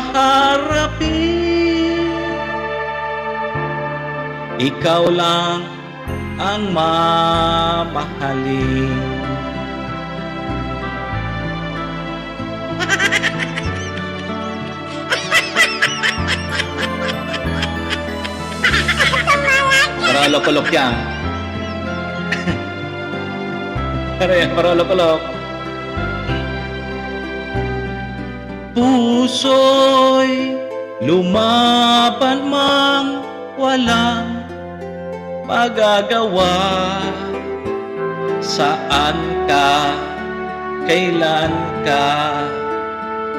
[SPEAKER 6] Ikaw lang ang mamahalin. Para loko-lok yan. Para loko-lok. Puso'y lumaban mang walang magagawa. Saan ka, kailan ka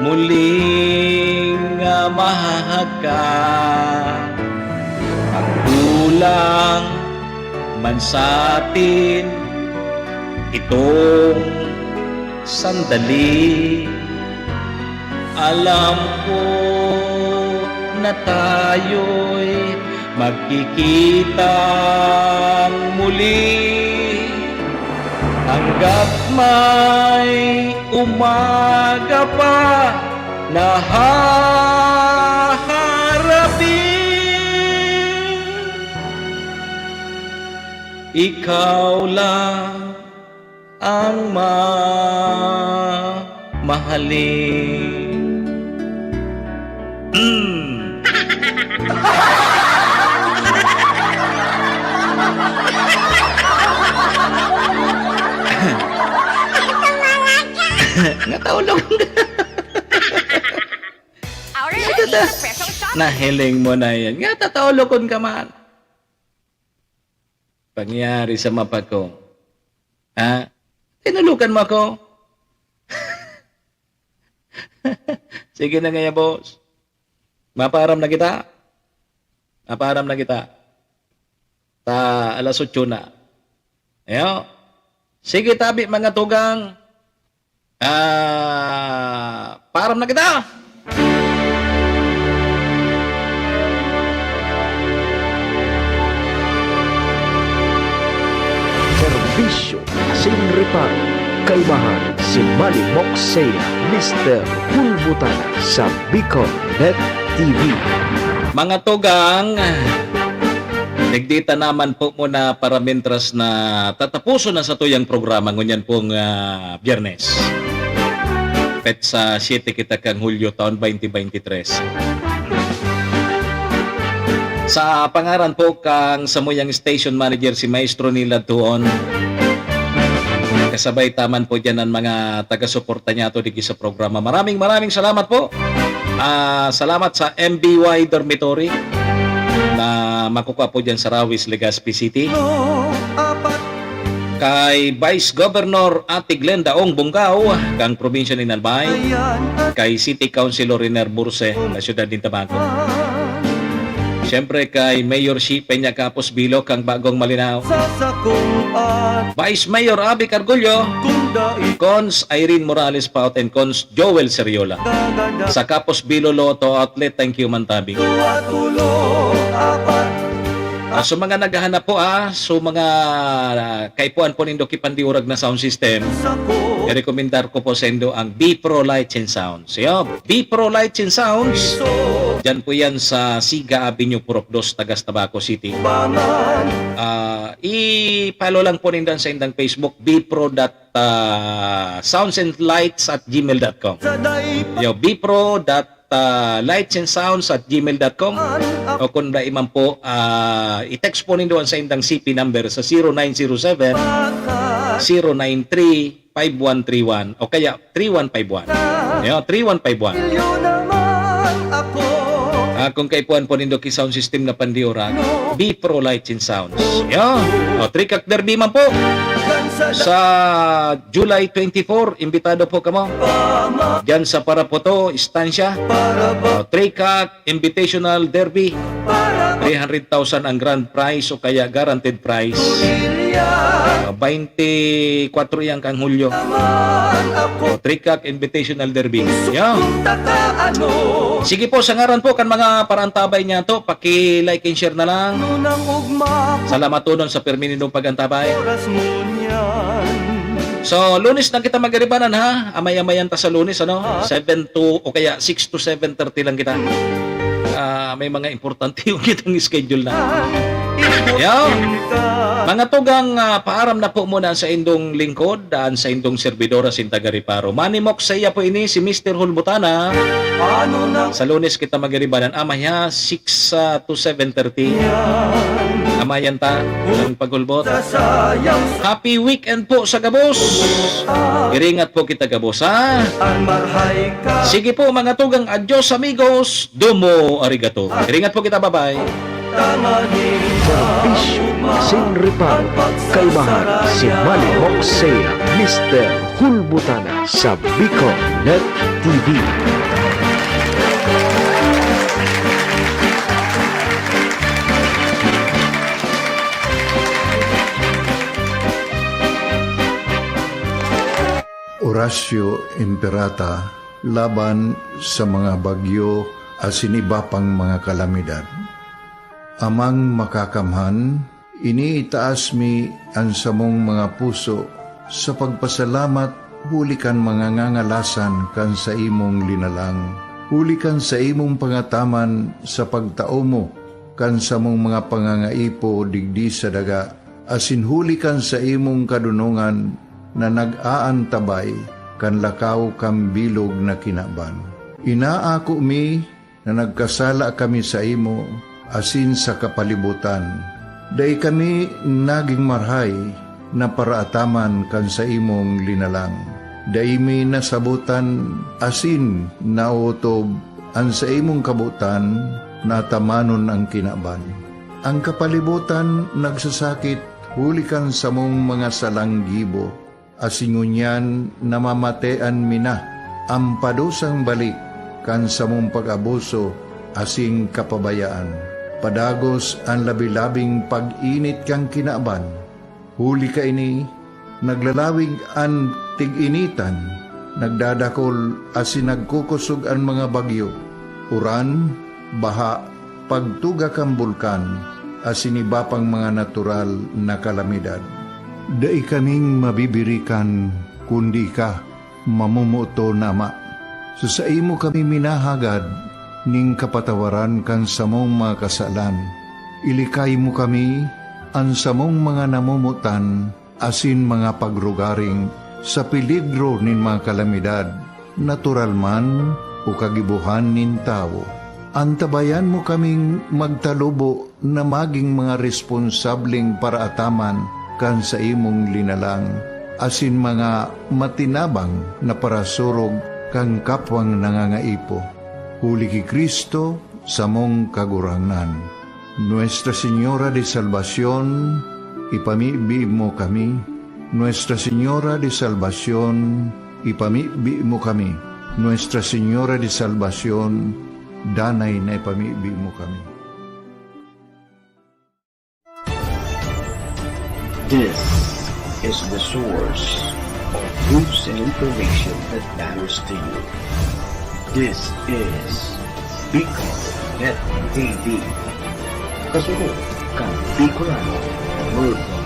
[SPEAKER 6] muling mahagkan? Pagkulang man sa'tin itong sandali, alam ko na tayo'y magkikitang muli hanggat may umaga pa na haharapin. Ikaw lang ang mamahalin. Natulog. Nahiling mo na yan. Nga, tataulogon ka man. Pangyari sa mapa ko. Ha? Tinulukan mo ako. Sige na nga, boss. Maparam na kita. Maparam na kita. ta alas 8 na. Ayo. Sige tabi mga tugang. Param na kita.
[SPEAKER 3] Serbisyo asin reparo. Kaibahan si Manny Moxea, Mr. Hulbutana sa Bicol Net TV.
[SPEAKER 6] Mga tugang, nagdita naman po muna para mentras na tatapuso na sa tuyang programa ngunyan pong Biyernes. Pet sa 7 kita kang Hulyo taon 2023. Sa pangaran po kang samuyang station manager si Maestro Nila Tuon. Kasabay taman po dyan ang mga taga-suporta niya ito sa programa. Maraming salamat po. Salamat sa MBY Dormitory na makukuha po dyan sa Rawis, Legazpi City. Kay Vice Governor Ate Glenda Ong Bungao, kang probinsya ni Albay. Kay City Councilor Riner Burse, na siyudad ng Tabaco. Siyempre kay Mayor Shi Peña Capos Bilo, kang Bagong Malinaw. Vice Mayor Abby Cargullo, Cons Irene Morales Paut and Cons Joel Seriola. Sa Capos Bilo Lotto Outlet, thank you Mantabi. So mga naghahanap po so mga kaipuan po nindo kipandiurag na sound system, i-recommendar ko po sa indo ang B-Pro Lights and Sounds. B-Pro Lights and Sounds, dyan po yan sa Siga Avenue, Purok 2, Tagas, Tabaco City. I-follow lang po nindo sa indang Facebook, bpro.soundsandlights@gmail.com. bpro.lightsandsounds@gmail.com, o kung iman po i-text po nindo sa indang CP number sa 0907-093-5131 o kaya 3151. 3151. Kung kaipuan po nindo ki sound system na pandiurag, B-Pro Lights and Sounds. Trikak Derby man po sa July 24, imbitado po kamo dyan sa Parapoto, Estancia. Trikak Invitational Derby, 300,000 ang grand prize o kaya guaranteed prize. 24 yang kang Hulyo. Trikak Invitational Derby. Sige po, sa ngaran po kan mga parantabay niya to, paki-like and share na lang. Salamat po nun sa permininong pagantabay. So, Lunes na kita magaribanan ha. Amay-amayan ta sa Lunes, 7 to, o kaya 6 to 7:30 lang kita. May mga importante yung kitang schedule na. Mga tugang, paaram na po muna sa indong lingkod, daan sa indong servidora Sintagariparo. Manny Moxea po ini, si Mr. Hulbutana. Sa Lunes kita magaribanan, amaya 6 to 7:30. Amayan ta, ang paghulbot. Happy weekend po sa Gabos. Iringat po kita Gabos, ha? Sige po mga tugang, adios amigos. Domo arigato. Iringat po kita, bye-bye.
[SPEAKER 3] Serbisyo asin reparo. Kaibahan si Manny Moxea, Mr. Hulbutana sa Bicol Net TV.
[SPEAKER 8] Horacio Imperata laban sa mga bagyo at siniba pang mga kalamidad. Amang makakamhan, iniitaas mi ang samong mga puso sa pagpasalamat, hulikan mga ngangalasan kan sa imong linalang. Hulikan sa imong pangataman sa pagtao mo, kan sa mong mga pangangaipo digdi sa daga, asin hulikan sa imong kadunungan na nag-aantabay kan lakaw kam bilog na kinaban. Inaako mi na nagkasala kami sa imo, asin sa kapalibutan. Day kami naging marhay na paraataman kan sa imong linalang. Day mi nasabutan asin nautob ang sa imong kabutan na tamanon ang kinaban. Ang kapalibutan nagsasakit hulikan sa mong mga salanggibo. Asingunyan namamatean mina ang padusang balik kan sa mong pag-abuso asing kapabayaan. padagos ang labi-labing pag-init kang kinaaban. Huli ka ini, naglalawig ang tig-initan, nagdadakol asin nagkukusog ang mga bagyo. Uran, baha, pagtuga kang bulkan, asin iba pang mga natural na kalamidad. Dai kaming mabibirikan, kundi ka, mamumuto nama. So sa imo kami minahagad, ning kapatawaran kan samong mga kasalan. Ilikay mo kami, ang samong mga namumutan, asin mga pagrugaring, sa peligro nin mga kalamidad, natural man o kagibuhan nin tao. Antabayan mo kaming magtalubo na maging mga responsableng paraataman kan sa imong linalang, asin mga matinabang na parasurog kang kapwang nangangaipo. Huli ki Kristo sa mong kagurangan. Nuestra Señora de Salvación, ipamibi mo kami. Nuestra Señora de Salvación, ipamibi mo kami. Nuestra Señora de Salvación, danay na ipamibi mo kami.
[SPEAKER 3] This is the source of news and information that matters to you. This is Bicol Net TV. Kasunod kang Bicolano Worldwide.